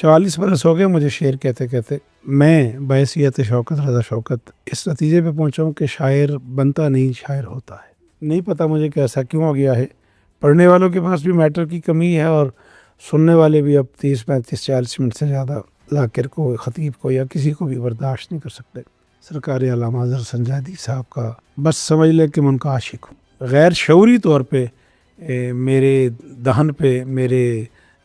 44 برس ہو گئے مجھے شعر کہتے کہتے. میں بحیثیت شوکت رضا شوکت اس نتیجے پہ پہنچا ہوں کہ شاعر بنتا نہیں، شاعر ہوتا ہے. نہیں پتہ مجھے کہ ایسا کیوں ہو گیا ہے. پڑھنے والوں کے پاس بھی میٹر کی کمی ہے اور سننے والے بھی اب 30 35 40 منٹ سے زیادہ لاکر کو، خطیب کو یا کسی کو بھی برداشت نہیں کر سکتے. سرکار علامہ اظہر سنجادی صاحب کا بس سمجھ لے کہ میں ان کا عاشق ہوں. غیر شعوری طور پہ میرے دہن پہ، میرے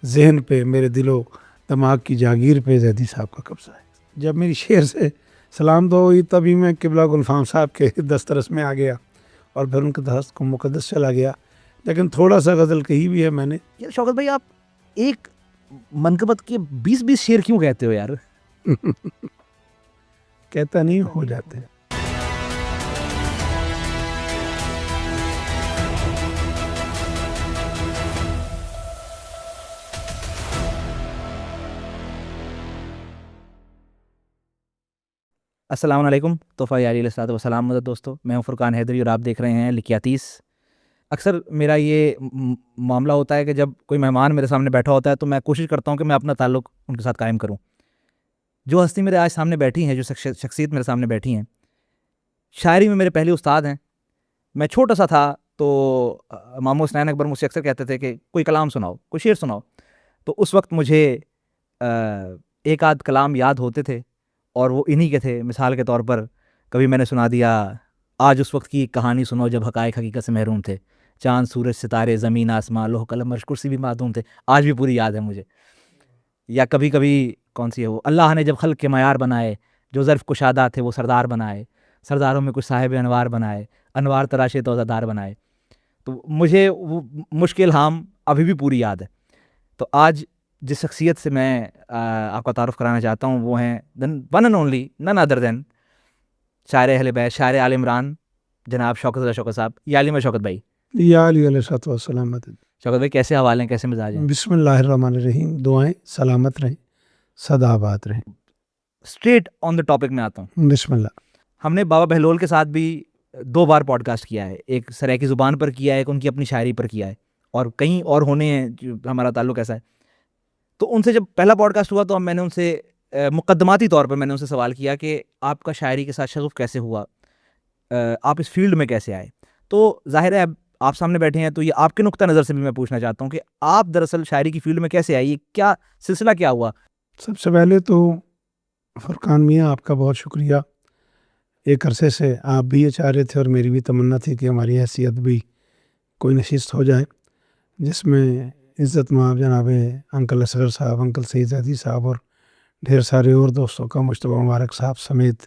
ذہن پہ، میرے دل و دماغ کی جاگیر پہ زیدی صاحب کا قبضہ ہے. جب میری شعر سے سلام دعا ہوئی تبھی میں قبلہ گلفام صاحب کے دسترس میں آ گیا اور پھر ان کے دست کو مقدس چلا گیا. لیکن تھوڑا سا غزل کہی بھی ہے میں نے. یار شوکت بھائی، آپ ایک منقبت کے 20 شعر کیوں کہتے ہو یار؟ کہتا نہیں، ہو جاتے. السلام علیکم. تحفہ یاری علیہ الصلوۃ والسلام. مدد دوستو، میں ہوں فرقان حیدری اور آپ دیکھ رہے ہیں لکیاتیس. اکثر میرا یہ معاملہ ہوتا ہے کہ جب کوئی مہمان میرے سامنے بیٹھا ہوتا ہے تو میں کوشش کرتا ہوں کہ میں اپنا تعلق ان کے ساتھ قائم کروں. جو ہستی میرے آج سامنے بیٹھی ہیں، جو شخصیت میرے سامنے بیٹھی ہیں، شاعری میں میرے پہلے استاد ہیں. میں چھوٹا سا تھا تو ماموں حسنین اکبر مجھ سے اکثر کہتے تھے کہ کوئی کلام سناؤ، کوئی شعر سناؤ. تو اس وقت مجھے ایک آدھ کلام یاد ہوتے تھے اور وہ انہی کے تھے. مثال کے طور پر کبھی میں نے سنا دیا، آج اس وقت کی کہانی سنو جب حقائق حقیقت سے محروم تھے، چاند سورج ستارے زمین آسمان لوح قلم عرش کرسی بھی معدوم تھے. آج بھی پوری یاد ہے مجھے. یا کبھی کبھی کون سی ہے وہ، اللہ نے جب خلق کے معیار بنائے، جو ظرف کشادہ تھے وہ سردار بنائے، سرداروں میں کچھ صاحب انوار بنائے، انوار تراشے تو عزادار بنائے. تو مجھے وہ مشکل ہام ابھی بھی پوری یاد ہے. تو آج جس شخصیت سے میں آپ کا تعارف کرانا چاہتا ہوں وہ ہیں one and only, none other than شاعر اہل بیت، شاعر آل عمران، جناب شوکت رضا شوکت صاحب. یا علی میں شوکت بھائی. یا علی علیہ الصلوۃ والسلام. شوکت بھائی کیسے حوال ہیں، کیسے مزاج ہیں؟ بسم اللہ الرحمن الرحیم. دعائیں سلامت رہیں، سدا آباد رہیں. اسٹریٹ آن دا ٹاپک میں آتا ہوں. بسم اللہ. ہم نے بابا بہلول کے ساتھ بھی 2 بار پوڈ کاسٹ کیا ہے. ایک سرائیکی زبان پر کیا ہے، ایک ان کی اپنی شاعری پر کیا ہے، اور کہیں اور ہونے ہیں جو ہمارا تعلق ایسا ہے. تو ان سے جب پہلا پوڈ کاسٹ ہوا تو میں نے ان سے مقدماتی طور پر میں نے ان سے سوال کیا کہ آپ کا شاعری کے ساتھ شغف کیسے ہوا، آپ اس فیلڈ میں کیسے آئے. تو ظاہر ہے اب آپ سامنے بیٹھے ہیں تو یہ آپ کے نقطہ نظر سے بھی میں پوچھنا چاہتا ہوں کہ آپ دراصل شاعری کی فیلڈ میں کیسے آئے، کیا سلسلہ کیا ہوا؟ سب سے پہلے تو فرقان میاں آپ کا بہت شکریہ. ایک عرصے سے آپ بھی یہ چاہ رہے تھے اور میری بھی تمنا تھی کہ ہماری حیثیت بھی کوئی نشست ہو جائے جس میں عزت مآب جناب انکل اصغر صاحب، انکل سعید زیدی صاحب اور ڈھیر سارے اور دوستوں کا، مجتبی مبارک صاحب سمیت،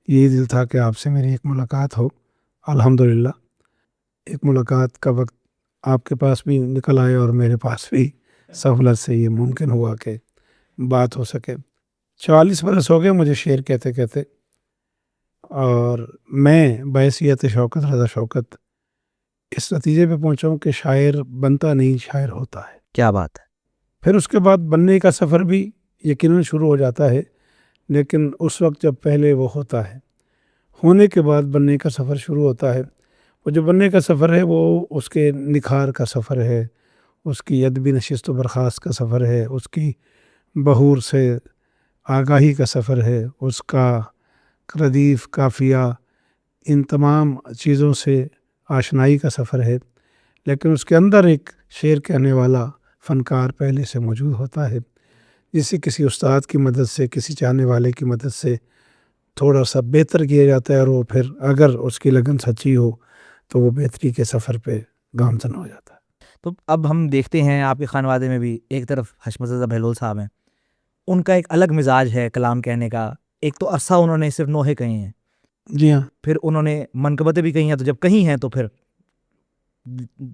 یہی دل تھا کہ آپ سے میری ایک ملاقات ہو. الحمدللہ ایک ملاقات کا وقت آپ کے پاس بھی نکل آئے اور میرے پاس بھی سہولت سے یہ ممکن ہوا کہ بات ہو سکے. 44 برس ہو گئے مجھے شعر کہتے کہتے اور میں بحیثیت شوکت رضا شوکت اس نتیجے پہ پہنچا ہوں کہ شاعر بنتا نہیں، شاعر ہوتا ہے. کیا بات ہے. پھر اس کے بعد بننے کا سفر بھی یقیناً شروع ہو جاتا ہے، لیکن اس وقت جب پہلے وہ ہوتا ہے، ہونے کے بعد بننے کا سفر شروع ہوتا ہے. وہ جو بننے کا سفر ہے وہ اس کے نکھار کا سفر ہے، اس کی ادبی نشست و برخاست کا سفر ہے، اس کی بہور سے آگاہی کا سفر ہے، اس کا ردیف قافیہ، ان تمام چیزوں سے آشنائی کا سفر ہے. لیکن اس کے اندر ایک شعر کہنے والا فنکار پہلے سے موجود ہوتا ہے، جسے کسی استاد کی مدد سے، کسی چاہنے والے کی مدد سے تھوڑا سا بہتر کیا جاتا ہے، اور وہ پھر اگر اس کی لگن سچی ہو تو وہ بہتری کے سفر پہ گامزن ہو جاتا ہے. تو اب ہم دیکھتے ہیں آپ کے خانوادے میں بھی ایک طرف حشمت رضا بہلول صاحب ہیں، ان کا ایک الگ مزاج ہے کلام کہنے کا. ایک تو عرصہ انہوں نے صرف نوحے کہے ہیں، جی ہاں، پھر انہوں نے منقبتیں بھی کہی ہیں. تو جب کہی ہیں تو پھر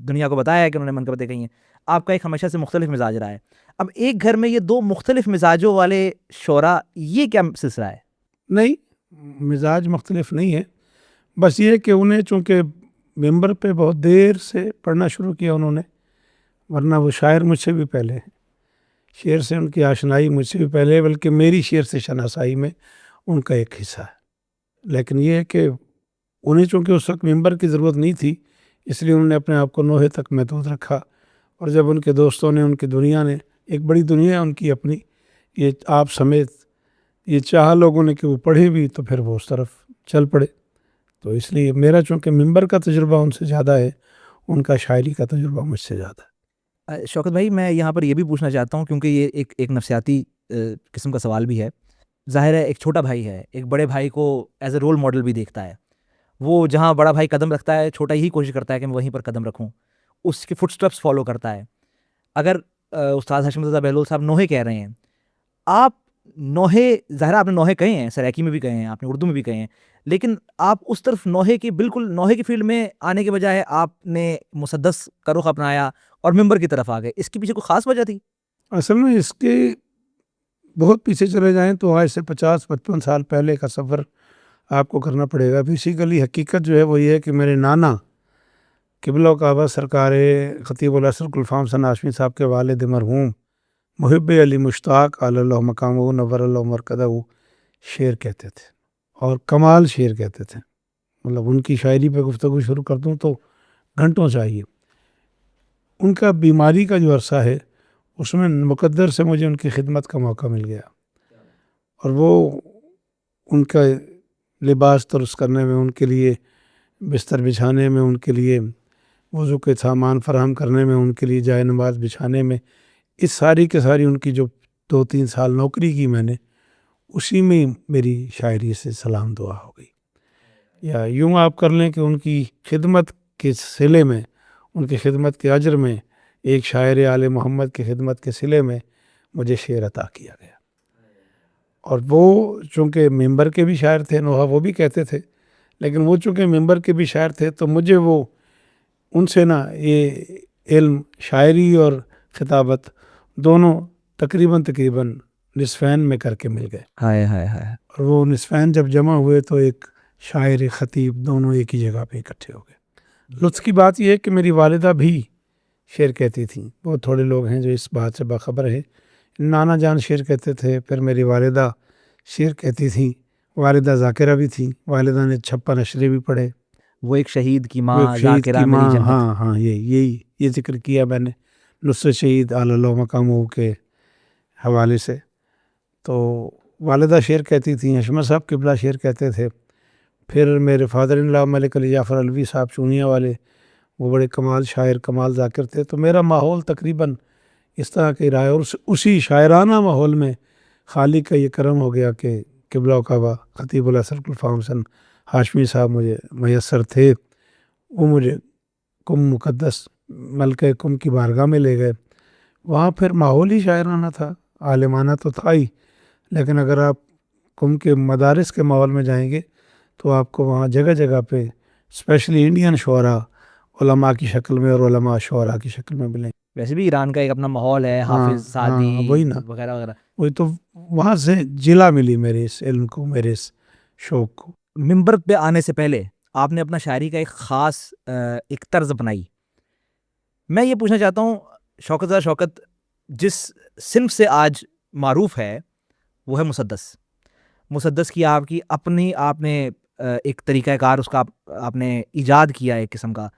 دنیا کو بتایا ہے کہ انہوں نے منقبتیں کہی ہیں. آپ کا ایک ہمیشہ سے مختلف مزاج رہا ہے. اب ایک گھر میں یہ 2 مختلف مزاجوں والے شعراء، یہ کیا سلسلہ ہے؟ نہیں، مزاج مختلف نہیں ہے، بس یہ کہ انہیں چونکہ ممبر پہ بہت دیر سے پڑھنا شروع کیا انہوں نے، ورنہ وہ شاعر مجھ سے بھی پہلے ہیں. شعر سے ان کی آشنائی مجھ سے بھی پہلے ہے، بلکہ میری شعر سے شناسائی میں ان کا ایک حصہ ہے. لیکن یہ ہے کہ انہیں چونکہ اس وقت ممبر کی ضرورت نہیں تھی، اس لیے انہوں نے اپنے آپ کو نوحے تک محدود رکھا. اور جب ان کے دوستوں نے، ان کی دنیا نے، ایک بڑی دنیا ہے ان کی اپنی، یہ آپ سمیت یہ چاہا لوگوں نے کہ وہ پڑھے بھی تو پھر وہ اس طرف چل پڑے. تو اس لیے میرا چونکہ ممبر کا تجربہ ان سے زیادہ ہے، ان کا شاعری کا تجربہ مجھ سے زیادہ ہے. شوکت بھائی میں یہاں پر یہ بھی پوچھنا چاہتا ہوں کیونکہ یہ ایک نفسیاتی قسم کا سوال بھی ہے. ظاہر ہے ایک چھوٹا بھائی ہے، ایک بڑے بھائی کو ایز اے رول ماڈل بھی دیکھتا ہے. وہ جہاں بڑا بھائی قدم رکھتا ہے چھوٹا یہی کوشش کرتا ہے کہ میں وہیں پر قدم رکھوں، اس کے فٹ سٹیپس فالو کرتا ہے. اگر استاد حشمت رضا بہلول صاحب نوحے کہہ رہے ہیں، آپ نوحے ظاہر آپ نے نوحے کہے ہیں، سرائکی میں بھی کہے ہیں، آپ نے اردو میں بھی کہے ہیں، لیکن آپ اس طرف نوحے کی بالکل نوحے کی فیلڈ میں آنے کے بجائے آپ نے مسدس کا رخ اپنایا اور ممبر کی طرف آ گئے. اس کے پیچھے کوئی خاص وجہ تھی؟ اصل میں اس کے بہت پیچھے چلے جائیں تو آج سے 50-55 سال پہلے کا سفر آپ کو کرنا پڑے گا. بیسیکلی حقیقت جو ہے وہ یہ ہے کہ میرے نانا قبلہ کعبہ سرکار خطیب الاسر گلفام حسن ہاشمی صاحب کے والد مرحوم محب علی مشتاق علی اللہ مقامہ نور اللہ مرکزہ شعر کہتے تھے، اور کمال شعر کہتے تھے. مطلب ان کی شاعری پہ گفتگو شروع کر دوں تو گھنٹوں چاہیے. ان کا بیماری کا جو عرصہ ہے اس میں مقدر سے مجھے ان کی خدمت کا موقع مل گیا، اور وہ ان کا لباس درست کرنے میں، ان کے لیے بستر بچھانے میں، ان کے لیے وضو کے سامان فراہم کرنے میں، ان کے لیے جائے نماز بچھانے میں، اس ساری کے ساری ان کی جو 2-3 سال نوکری کی میں نے، اسی میں میری شاعری سے سلام دعا ہو گئی. یا یوں آپ کر لیں کہ ان کی خدمت کے صلے میں، ان کی خدمت کے اجر میں، ایک شاعر آل محمد کی خدمت کے صلے میں مجھے شعر عطا کیا گیا. اور وہ چونکہ ممبر کے بھی شاعر تھے، نوحہ وہ بھی کہتے تھے، لیکن وہ چونکہ ممبر کے بھی شاعر تھے تو مجھے وہ ان سے نا یہ علم شاعری اور خطابت دونوں تقریباً نصفین میں کر کے مل گئے. ہائے ہائے ہائے. اور وہ نصفین جب جمع ہوئے تو ایک شاعر خطیب دونوں ایک ہی جگہ پہ اکٹھے ہو گئے. لطف کی بات یہ ہے کہ میری والدہ بھی شعر کہتی تھیں. بہت تھوڑے لوگ ہیں جو اس بات سے باخبر ہیں. نانا جان شعر کہتے تھے، پھر میری والدہ شعر کہتی تھیں. والدہ ذاکرہ بھی تھیں، والدہ نے 56 اشرے بھی پڑھے. وہ ایک شہید کی وہ ماں ایک شہید ذاکرہ کی میری ماں، جنت. ہاں یہ ذکر کیا میں نے نصرت شہید علی اللہ مقامہ کے حوالے سے. تو والدہ شعر کہتی تھیں، حشمت صاحب قبلہ شعر کہتے تھے. پھر میرے فادر ان لا ملک علی جعفر علوی صاحب چونیا والے، وہ بڑے کمال شاعر کمال ذاکر تھے. تو میرا ماحول تقریباً اس طرح کے رہا ہے، اور اسی شاعرانہ ماحول میں خالق کا یہ کرم ہو گیا کہ قبلہ کعبہ خطیب الاسر گلفام حسن ہاشمی صاحب مجھے میسر تھے. وہ مجھے کم مقدس ملکہ کم کی بارگاہ میں لے گئے. وہاں پھر ماحول ہی شاعرانہ تھا، عالمانہ تو تھا ہی، لیکن اگر آپ کم کے مدارس کے ماحول میں جائیں گے تو آپ کو وہاں جگہ جگہ پہ اسپیشلی انڈین شعراء علماء کی شکل میں اور علماء شعراء کی شکل میں ملیں. ویسے بھی ایران کا ایک اپنا ماحول ہے، حافظ سعدی وہی نا، وغیرہ وغیرہ. وہی تو وہاں سے جلا ملی میرے اس علم کو، میرے اس شوق کو. ممبر پہ آنے سے پہلے آپ نے اپنا شاعری کا ایک خاص ایک طرز اپنائی. میں یہ پوچھنا چاہتا ہوں شوکت جس صنف سے آج معروف ہے وہ ہے مسدس کی آپ نے ایک طریقہ کار اس کا آپ نے ایجاد کیا، ایک قسم کا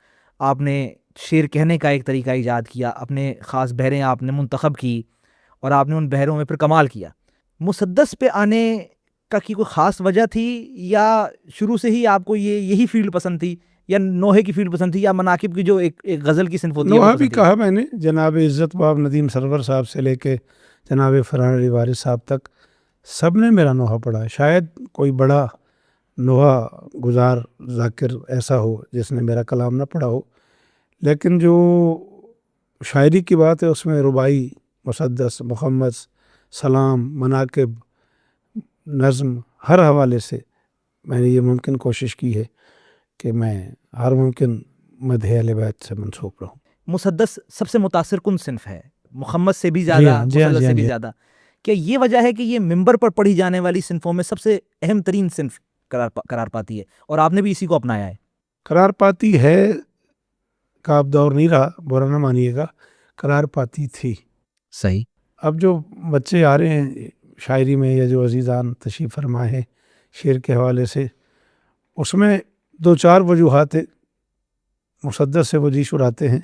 آپ نے شعر کہنے کا ایک طریقہ ایجاد کیا، اپنے خاص بحریں آپ نے منتخب کی اور آپ نے ان بحروں میں پھر کمال کیا. مسدس پہ آنے کا کی کوئی خاص وجہ تھی، یا شروع سے ہی آپ کو یہی فیلڈ پسند تھی، یا نوحے کی فیلڈ پسند تھی، یا مناقب کی جو ایک غزل کی صنف ہوتی ہے؟ نوحہ بھی کہا میں نے، جناب عزت باب ندیم سرور صاحب سے لے کے جناب فرحان علی وارث صاحب تک سب نے میرا نوحہ پڑھا ہے. شاید کوئی بڑا نوحہ گزار ذاکر ایسا ہو جس نے میرا کلام نہ پڑھا ہو، لیکن جو شاعری کی بات ہے اس میں رباعی، مسدس، محمد، سلام، مناقب، نظم، ہر حوالے سے میں نے یہ ممکن کوشش کی ہے کہ میں ہر ممکن مدح اہل بیت سے منسوب رہوں. مسدس سب سے متاثر کن صنف ہے، محمد سے بھی زیادہ، مسدس سے بھی زیادہ. کیا یہ وجہ ہے کہ یہ ممبر پر پڑھی جانے والی صنفوں میں سب سے اہم ترین صنف قرار پاتی ہے، اور آپ نے بھی اسی کو اپنایا ہے؟ قرار پاتی ہے کا اب دور نہیں رہا، برا نہ مانیے گا، قرار پاتی تھی. صحیح. اب جو بچے آ رہے ہیں شاعری میں، یا جو عزیزان تشریف فرما ہے شعر کے حوالے سے، اس میں 2-4 وجوہات مسدس سے وجیش اڑاتے ہیں.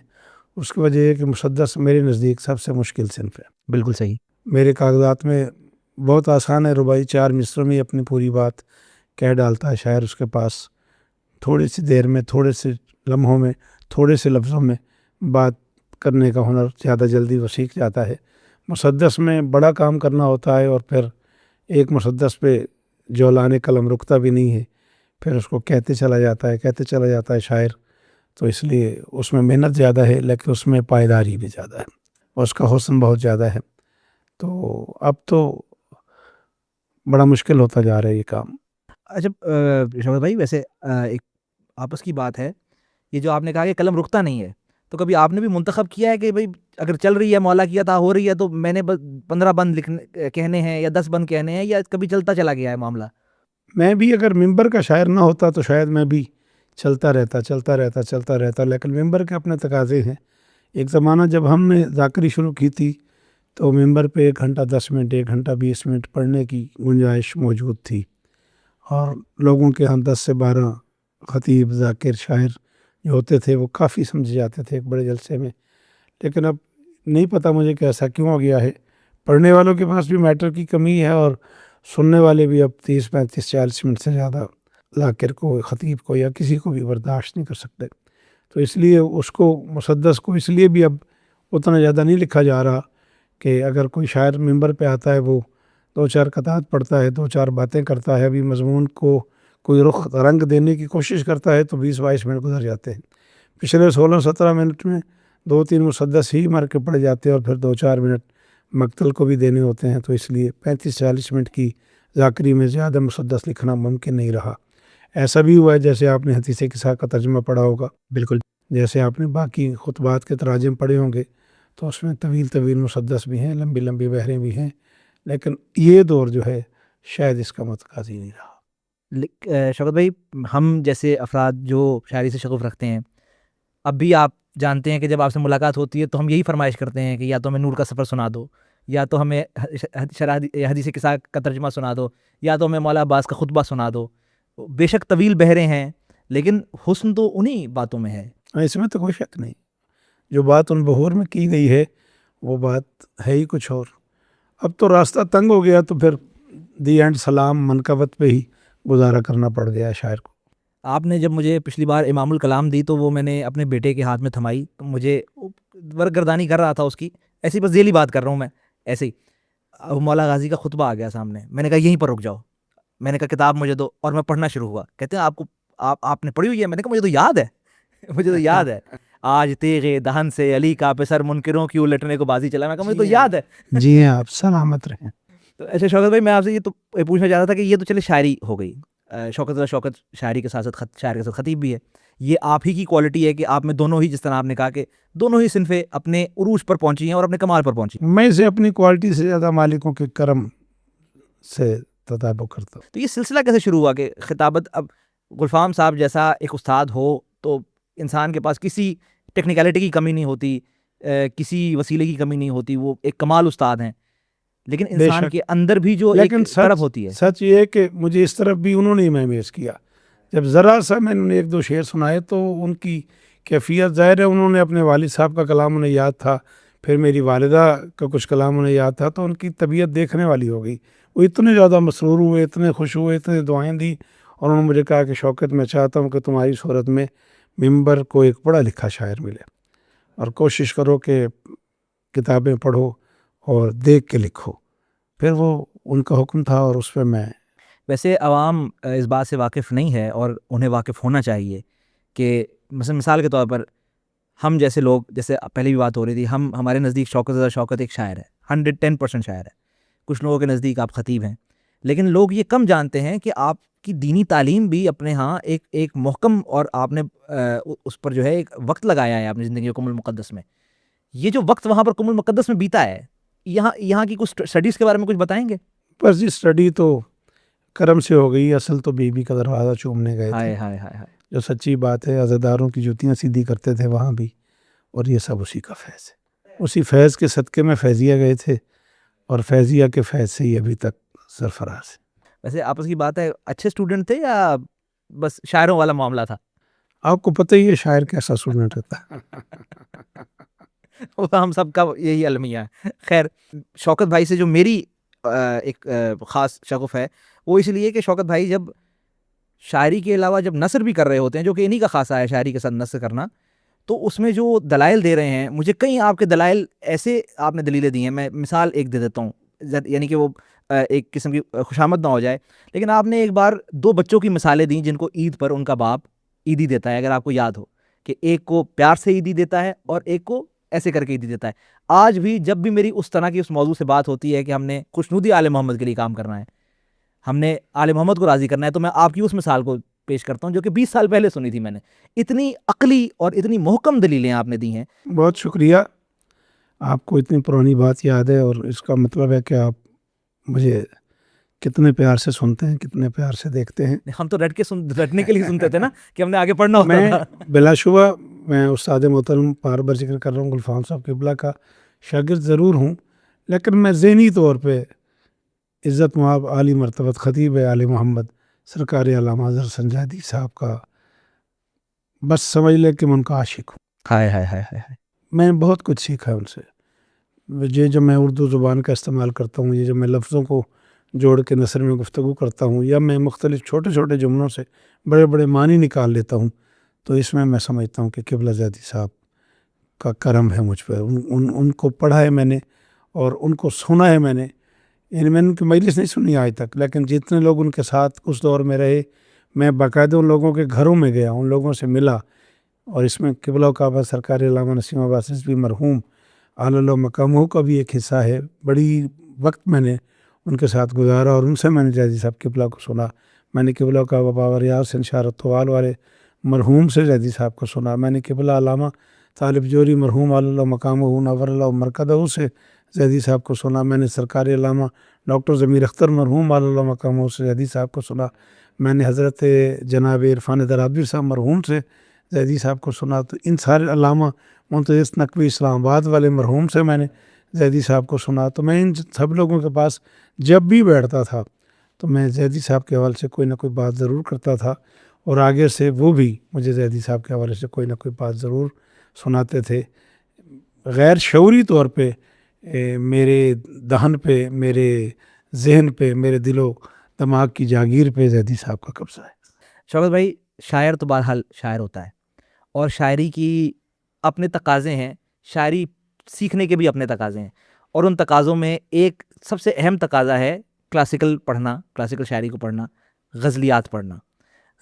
اس کی وجہ یہ کہ مسدس میرے نزدیک سب سے مشکل صنف ہے. بالکل صحیح. میرے کاغذات میں بہت آسان ہے، رباعی 4 مصروں میں اپنی پوری بات کہہ ڈالتا ہے شاعر. اس کے پاس تھوڑی سی دیر میں، تھوڑے سے لمحوں میں، تھوڑے سے لفظوں میں بات کرنے کا ہنر زیادہ جلدی وہ سیکھ جاتا ہے. مسدس میں بڑا کام کرنا ہوتا ہے، اور پھر ایک مسدس پہ جولان قلم رکتا بھی نہیں ہے، پھر اس کو کہتے چلا جاتا ہے شاعر. تو اس لیے اس میں محنت زیادہ ہے، لیکن اس میں پائیداری بھی زیادہ ہے، اور اس کا حسن بہت زیادہ ہے. تو اب تو بڑا مشکل ہوتا جا رہا ہے یہ کام. اچھا شوکت بھائی، ویسے ایک آپس کی بات ہے، یہ جو آپ نے کہا کہ قلم رکتا نہیں ہے، تو کبھی آپ نے بھی منتخب کیا ہے کہ بھئی اگر چل رہی ہے مولا کی عطا ہو رہی ہے تو میں نے 15 بند کہنے ہیں یا 10 بند کہنے ہیں، یا کبھی چلتا چلا گیا ہے معاملہ؟ میں بھی اگر ممبر کا شاعر نہ ہوتا تو شاید میں بھی چلتا رہتا، لیکن ممبر کے اپنے تقاضے ہیں. ایک زمانہ جب ہم نے ذاکری شروع کی تھی تو ممبر پہ 1 گھنٹہ 10 منٹ، 1 گھنٹہ 20 منٹ پڑھنے کی گنجائش موجود تھی، اور لوگوں کے ہاں 10 سے 12 خطیب، ذاکر، شاعر جو ہوتے تھے وہ کافی سمجھے جاتے تھے ایک بڑے جلسے میں. لیکن اب نہیں پتہ مجھے کہ ایسا کیوں ہو گیا ہے. پڑھنے والوں کے پاس بھی میٹر کی کمی ہے، اور سننے والے بھی اب 30 35 40 منٹ سے زیادہ ذاکر کو، خطیب کو یا کسی کو بھی برداشت نہیں کر سکتے. تو اس لیے اس کو، مسدس کو، اس لیے بھی اب اتنا زیادہ نہیں لکھا جا رہا کہ اگر کوئی شاعر ممبر پہ آتا ہے وہ 2 4 قطعات پڑھتا ہے، 2 4 باتیں کرتا ہے، ابھی مضمون کو کوئی رنگ دینے کی کوشش کرتا ہے تو 20 22 منٹ گزر جاتے ہیں. پچھلے 16 17 منٹ میں 2 3 مسدس ہی مر کے پڑ جاتے ہیں، اور پھر 2 4 منٹ مقتل کو بھی دینے ہوتے ہیں. تو اس لیے 35 40 منٹ کی ذاکری میں زیادہ مسدس لکھنا ممکن نہیں رہا. ایسا بھی ہوا ہے جیسے آپ نے حدیث کسا کا ترجمہ پڑھا ہوگا، بالکل. جیسے آپ نے باقی خطبات کے تراجم پڑھے ہوں گے، تو اس میں طویل طویل مسدس بھی ہیں، لمبی لمبی بحریں بھی ہیں، لیکن یہ دور جو ہے شاید اس کا متقاضی نہیں رہا. شوکت بھائی، ہم جیسے افراد جو شاعری سے شغف رکھتے ہیں، اب بھی آپ جانتے ہیں کہ جب آپ سے ملاقات ہوتی ہے تو ہم یہی فرمائش کرتے ہیں کہ یا تو ہمیں نور کا سفر سنا دو، یا تو ہمیں حدیث کسا کا ترجمہ سنا دو، یا تو ہمیں مولا عباس کا خطبہ سنا دو. بے شک طویل بحریں ہیں، لیکن حسن تو انہی باتوں میں ہے. اس میں تو کوئی شک نہیں، جو بات ان بہور میں کی گئی ہے وہ بات ہے ہی کچھ اور. اب تو راستہ تنگ ہو گیا، تو پھر دی اینڈ سلام منقبت پہ ہی گزارا کرنا پڑ گیا شاعر کو. آپ نے جب مجھے پچھلی بار امام الکلام دی تو وہ میں نے اپنے بیٹے کے ہاتھ میں تھمائی، تو مجھے ورگردانی کر رہا تھا اس کی، ایسی بس ذیلی بات کر رہا ہوں میں ایسے ہی. مولا غازی کا خطبہ آ گیا سامنے، میں نے کہا یہیں پر رک جاؤ. میں نے کہا کتاب مجھے دو، اور میں پڑھنا شروع ہوا. کہتے ہیں آپ نے پڑھی ہوئی ہے؟ میں نے کہا مجھے تو یاد ہے مجھے تو یاد ہے. آج تیغ دہن سے علی کا پسر منکروں کی الٹنے کو بازی چلا. میں کہا مجھے تو یاد ہے. جی ہاں، آپ سلامت رہیں. تو ایسے شوکت بھائی، میں آپ سے یہ تو پوچھنا چاہتا تھا کہ یہ تو چلے شاعری ہو گئی، شوکت شاعری کے ساتھ شاعر کے ساتھ خطیب بھی ہے. یہ آپ ہی کی کوالٹی ہے کہ آپ میں دونوں ہی، جس طرح آپ نے کہا کہ دونوں ہی صنفیں اپنے عروج پر پہنچی ہیں اور اپنے کمال پر پہنچی. میں اسے اپنی کوالٹی سے زیادہ مالکوں کے کرم سے تطابق کرتا ہوں. تو یہ سلسلہ کیسے شروع ہوا کہ خطابت، اب گلفام صاحب جیسا ایک استاد ہو تو انسان کے پاس کسی ٹیکنیکلٹی کی کمی نہیں ہوتی، کسی وسیلے کی کمی نہیں ہوتی، وہ ایک کمال استاد ہیں، لیکن انسان کے اندر بھی جو ایک طرف ہوتی ہے. سچ یہ ہے کہ مجھے اس طرف بھی انہوں نے مہمیز کیا. جب ذرا سا میں نے 1 2 شعر سنائے تو ان کی کیفیت ظاہر ہے، انہوں نے اپنے والد صاحب کا کلام انہیں یاد تھا، پھر میری والدہ کا کچھ کلام انہیں یاد تھا، تو ان کی طبیعت دیکھنے والی ہو گئی. وہ اتنے زیادہ مسرور ہوئے، اتنے خوش ہوئے، اتنے دعائیں دی، اور انہوں نے مجھے کہا کہ شوکت، میں چاہتا ہوں کہ تمہاری صورت میں ممبر کو ایک پڑھا لکھا شاعر ملے، اور کوشش کرو کہ کتابیں پڑھو اور دیکھ کے لکھو. پھر وہ ان کا حکم تھا، اور اس پہ میں. ویسے عوام اس بات سے واقف نہیں ہے، اور انہیں واقف ہونا چاہیے کہ مثال کے طور پر ہم جیسے لوگ، جیسے پہلے بھی بات ہو رہی تھی، ہمارے نزدیک شوکت ایک شاعر ہے، 110% شاعر ہے. کچھ لوگوں کے نزدیک آپ خطیب ہیں، لیکن لوگ یہ کم جانتے ہیں کہ آپ کی دینی تعلیم بھی اپنے ہاں ایک محکم، اور آپ نے اس پر جو ہے ایک وقت لگایا ہے اپنی زندگی قم المقدس میں. یہ جو وقت وہاں پر قم المقدس میں بیتا ہے، یہاں کی کچھ اسٹڈیز کے بارے میں کچھ بتائیں گے؟ بس یہ اسٹڈی تو کرم سے ہو گئی، اصل تو بیوی کا دروازہ چومنے گئے تھے. ہائے. جو سچی بات ہے، عزاداروں کی جوتیاں سیدھی کرتے تھے وہاں بھی، اور یہ سب اسی کا فیض ہے. اسی فیض کے صدقے میں فیضیہ گئے تھے، اور فیضیہ کے فیض سے ہی ابھی تک سرفراز ہے. ویسے آپس کی بات ہے، اچھے اسٹوڈنٹ تھے یا بس شاعروں والا معاملہ تھا؟ آپ کو پتہ ہی ہے شاعر کیسا اسٹوڈنٹ رہتا ہے. وہ ہم سب کا یہی المیہ ہے. خیر, شوکت بھائی سے جو میری ایک خاص شغف ہے وہ اس لیے کہ شوکت بھائی جب شاعری کے علاوہ جب نثر بھی کر رہے ہوتے ہیں, جو کہ انہی کا خاصہ ہے شاعری کے ساتھ نثر کرنا, تو اس میں جو دلائل دے رہے ہیں, مجھے کئی آپ کے دلائل ایسے آپ نے دلیلیں دی ہیں. میں مثال ایک دے دیتا ہوں, یعنی کہ وہ ایک قسم کی خوشامد نہ ہو جائے, لیکن آپ نے ایک بار 2 بچوں کی مثالیں دیں جن کو عید پر ان کا باپ عیدی دیتا ہے, اگر آپ کو یاد ہو, کہ ایک کو پیار سے عیدی دیتا ہے اور ایک کو ایسے کر کے عیدی دیتا ہے. آج بھی جب بھی میری اس طرح کی اس موضوع سے بات ہوتی ہے کہ ہم نے خوشنودی آل محمد کے لیے کام کرنا ہے, ہم نے آل محمد کو راضی کرنا ہے, تو میں آپ کی اس مثال کو پیش کرتا ہوں جو کہ 20 سال پہلے سنی تھی میں نے. اتنی عقلی اور اتنی محکم دلیلیں آپ نے دی ہیں. بہت شکریہ, آپ کو اتنی پرانی بات یاد ہے, اور اس کا مطلب ہے کہ آپ مجھے کتنے پیار سے سنتے ہیں, کتنے پیار سے دیکھتے ہیں. ہم تو رٹنے کے لیے سنتے تھے نا کہ ہم نے آگے پڑھنا ہوتا میں تھا. بلا شبہ میں استاد محترم بار بار ذکر کر رہا ہوں گلفام صاحب قبلہ کا شاگرد ضرور ہوں, لیکن میں ذہنی طور پہ عزت مآب عالی مرتبت خطیب آل محمد سرکار علامہ اظہر سنجادی صاحب کا بس سمجھ لے کہ میں ان کا عاشق ہوں. ہائے ہائے ہائے ہائے. میں نے بہت کچھ سیکھا ہے ان سے. یہ جب میں اردو زبان کا استعمال کرتا ہوں, یہ جب میں لفظوں کو جوڑ کے نثر میں گفتگو کرتا ہوں, یا میں مختلف چھوٹے چھوٹے جملوں سے بڑے بڑے معنی نکال لیتا ہوں, تو اس میں سمجھتا ہوں کہ قبلہ زادی صاحب کا کرم ہے مجھ پہ. ان کو پڑھا ہے میں نے اور ان کو سنا ہے میں نے. یعنی میں نے ان کی مجلس نہیں سنی آج تک, لیکن جتنے لوگ ان کے ساتھ اس دور میں رہے, میں باقاعدہ ان لوگوں کے گھروں میں گیا, ان لوگوں سے ملا. اور اس میں قبلہ و کعبہ سرکار علامہ نسیم عباس رضوی مرحوم اللہ مقامہ کا بھی ایک حصہ ہے. بڑی وقت میں نے ان کے ساتھ گزارا, اور ان سے میں نے جادی صاحب قبلہ کو سنا. میں نے قبلہ کا بابا ریاض انشارت طوال والے مرحوم سے جادی صاحب کو سنا. میں نے قبلہ علامہ طالب جوری مرحوم اللہ مقامہ نور اللہ مرکزہ سے جادی صاحب کو سنا. میں نے سرکار علامہ ڈاکٹر ضمیر اختر مرحوم اللہ مقامہ سے جادی صاحب کو سنا. میں نے حضرت جناب عرفان درابی صاحب مرحوم سے جادی صاحب کو سنا. تو ان سارے علامہ منتظر نقوی اسلام آباد والے مرحوم سے میں نے زیدی صاحب کو سنا. تو میں ان سب لوگوں کے پاس جب بھی بیٹھتا تھا تو میں زیدی صاحب کے حوالے سے کوئی نہ کوئی بات ضرور کرتا تھا, اور آگے سے وہ بھی مجھے زیدی صاحب کے حوالے سے کوئی نہ کوئی بات ضرور سناتے تھے. غیر شعوری طور پہ میرے دہن پہ, میرے ذہن پہ, میرے دل و دماغ کی جاگیر پہ زیدی صاحب کا قبضہ ہے. شوکت بھائی, شاعر تو بہرحال شاعر ہوتا ہے, اور شاعری کی اپنے تقاضے ہیں, شاعری سیکھنے کے بھی اپنے تقاضے ہیں, اور ان تقاضوں میں ایک سب سے اہم تقاضا ہے کلاسیکل پڑھنا, کلاسیکل شاعری کو پڑھنا, غزلیات پڑھنا.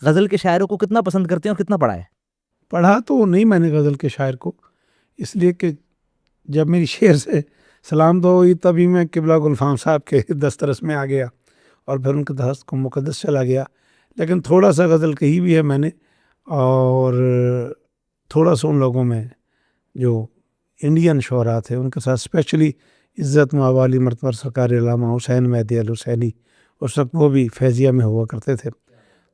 غزل کے شاعروں کو کتنا پسند کرتے ہیں اور کتنا پڑھا ہے؟ پڑھا تو نہیں میں نے غزل کے شاعر کو, اس لیے کہ جب میری شعر سے سلام دعا ہوئی تبھی میں قبلہ گلفام صاحب کے دسترس میں آ گیا, اور پھر ان کے دست کو مقدس چلا گیا. لیکن تھوڑا سا غزل کہی بھی ہے میں نے, اور تھوڑا سا ان لوگوں میں جو انڈین شعراء تھے ان کے ساتھ اسپیشلی عزت مآب عالی مرتبہ سرکار علامہ حسین مہدی الحسینی, اس وقت وہ بھی فیضیہ میں ہوا کرتے تھے,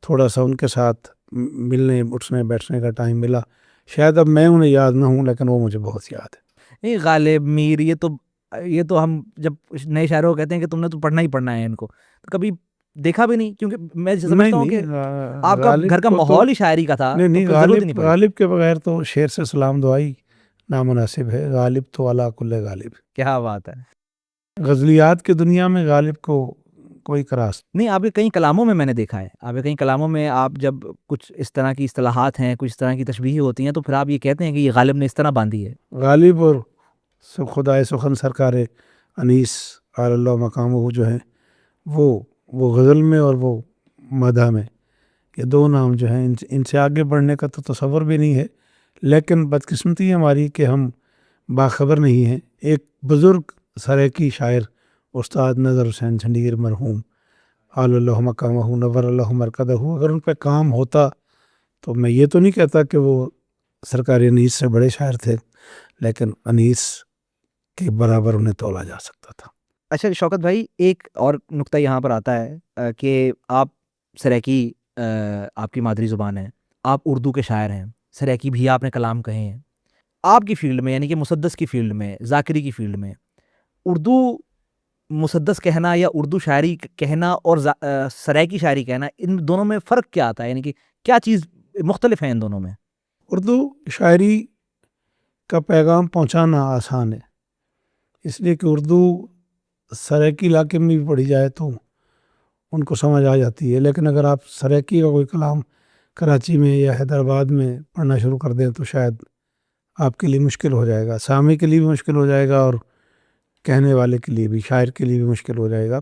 تھوڑا سا ان کے ساتھ ملنے اٹھنے بیٹھنے کا ٹائم ملا. شاید اب میں انہیں یاد نہ ہوں, لیکن وہ مجھے بہت یاد ہے. نہیں, غالب, میر, یہ تو ہم جب نئے شاعروں کو کہتے ہیں کہ تم نے تو پڑھنا ہی پڑھنا ہے ان کو, تو کبھی دیکھا بھی نہیں, کیونکہ میں سمجھتا ہوں کہ آپ کا گھر کا ماحول ہی شاعری کا تھا. نہیں, ضرورت ہی نہیں پڑی. غالب کے بغیر تو شعر سے سلام دعائی نامناسب ہے. غالب تو علی کل غالب. کیا بات ہے. غزلیات کی دنیا میں غالب کو کوئی کراس نہیں. آپ کے کئی کلاموں میں نے دیکھا ہے, آپ کے کئی کلاموں میں آپ جب کچھ اس طرح کی اصطلاحات ہیں, کچھ اس طرح کی تشبیہیں ہوتی ہیں, تو پھر آپ یہ کہتے ہیں کہ یہ غالب نے اس طرح باندھی ہے. غالب اور خدائے سخن سرکار انیس اللہ مقامہ جو ہیں وہ غزل میں اور وہ مدح میں, یہ دو نام جو ہیں ان سے آگے بڑھنے کا تو تصور بھی نہیں ہے. لیکن بدقسمتی ہماری کہ ہم باخبر نہیں ہیں. ایک بزرگ سرائیکی شاعر استاد نظر حسین جھنڈیر مرحوم اللہ مقامہ نور اللہ مرکزہ, اگر ان پہ کام ہوتا تو میں یہ تو نہیں کہتا کہ وہ سرکار انیس سے بڑے شاعر تھے, لیکن انیس کے برابر انہیں تولا جا سکتا تھا. اچھا شوکت بھائی, ایک اور نقطہ یہاں پر آتا ہے کہ آپ سرائیکی آپ کی مادری زبان ہے, آپ اردو کے شاعر ہیں, سرائیکی بھی آپ نے کلام کہے ہیں. آپ کی فیلڈ میں, یعنی کہ مسدس کی فیلڈ میں, ذاکری کی فیلڈ میں, اردو مسدس کہنا یا اردو شاعری کہنا اور سرائیکی شاعری کہنا, ان دونوں میں فرق کیا آتا ہے, یعنی کہ کیا چیز مختلف ہے ان دونوں میں؟ اردو شاعری کا پیغام پہنچانا آسان ہے، اس لیے کہ اردو سرائیکی علاقے میں بھی پڑھی جائے تو ان کو سمجھ آ جاتی ہے، لیکن اگر آپ سرائیکی کا کوئی کلام کراچی میں یا حیدرآباد میں پڑھنا شروع کر دیں تو شاید آپ کے لیے مشکل ہو جائے گا، سامع کے لیے بھی مشکل ہو جائے گا اور کہنے والے کے لیے بھی، شاعر کے لیے بھی مشکل ہو جائے گا۔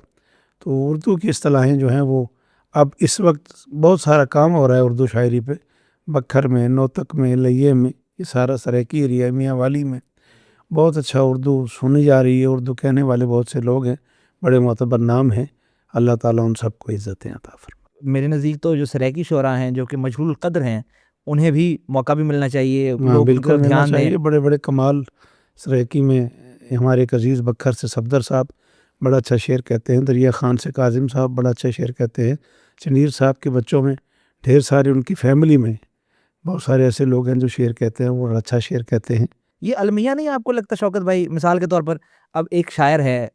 تو اردو کی اصطلاحیں جو ہیں وہ اب اس وقت بہت سارا کام ہو رہا ہے اردو شاعری پہ، بکھر میں، نوتک میں، لیے میں، یہ سارا سرائیکی ایریا میاں والی میں بہت اچھا اردو سنی جا رہی ہے، اردو کہنے والے بہت سے لوگ ہیں، بڑے معتبر نام ہیں، اللہ تعالیٰ ان سب کو عزتیں عطا فرمائے۔ میرے نزدیک تو جو سرائیکی شعراء ہیں جو کہ مجہول القدر ہیں انہیں بھی موقع بھی ملنا چاہیے، ہاں لوگ ان کی بالکل طرف ملنا دھیان دیں۔ چاہیے، بڑے بڑے کمال سرائیکی میں ہمارے ایک عزیز بکھر سے صفدر صاحب بڑا اچھا شعر کہتے ہیں، دریا خان سے کاظم صاحب بڑا اچھا شعر کہتے ہیں، چنیر صاحب کے بچوں میں ڈھیر سارے، ان کی فیملی میں بہت سارے ایسے لوگ ہیں جو شعر کہتے ہیں، وہ بڑا اچھا شعر کہتے ہیں۔ یہ المیہ نہیں آپ کو لگتا شوکت بھائی؟ مثال کے طور پر اب ایک شاعر ہے،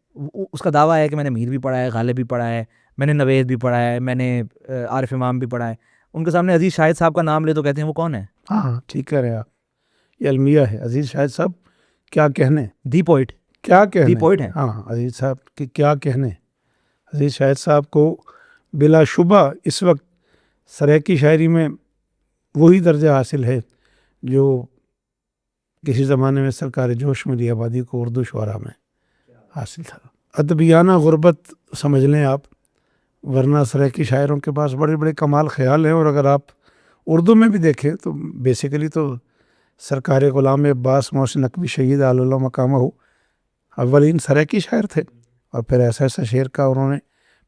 اس کا دعویٰ ہے کہ میں نے میر بھی پڑھا ہے، غالب بھی پڑھا ہے، میں نے نوید بھی پڑھا ہے، میں نے عارف امام بھی پڑھا ہے، ان کے سامنے عزیز شاہد صاحب کا نام لے تو کہتے ہیں وہ کون ہے؟ ہاں ہاں ٹھیک کہہ رہے ہیں آپ، یہ المیہ ہے، عزیز شاہد صاحب کیا کہنے، دی پوئٹ، کیا دی کہنے، پوئٹ ہیں۔ ہاں عزیز صاحب کی کیا کہنے۔ عزیز شاہد صاحب کو بلا شبہ اس وقت سرائیکی شاعری میں وہی درجہ حاصل ہے جو کسی زمانے میں سرکار جوش ملی آبادی کو اردو شعراء میں حاصل تھا۔ ادبیانہ غربت سمجھ لیں آپ، ورنہ سرائیکی شاعروں کے پاس بڑے بڑے کمال خیال ہیں، اور اگر آپ اردو میں بھی دیکھیں تو بیسیکلی تو سرکار غلام عباس محسن نقوی شہید علی اللہ مقامہ اولین سرائیکی شاعر تھے، اور پھر ایسا ایسا شعر کا انہوں نے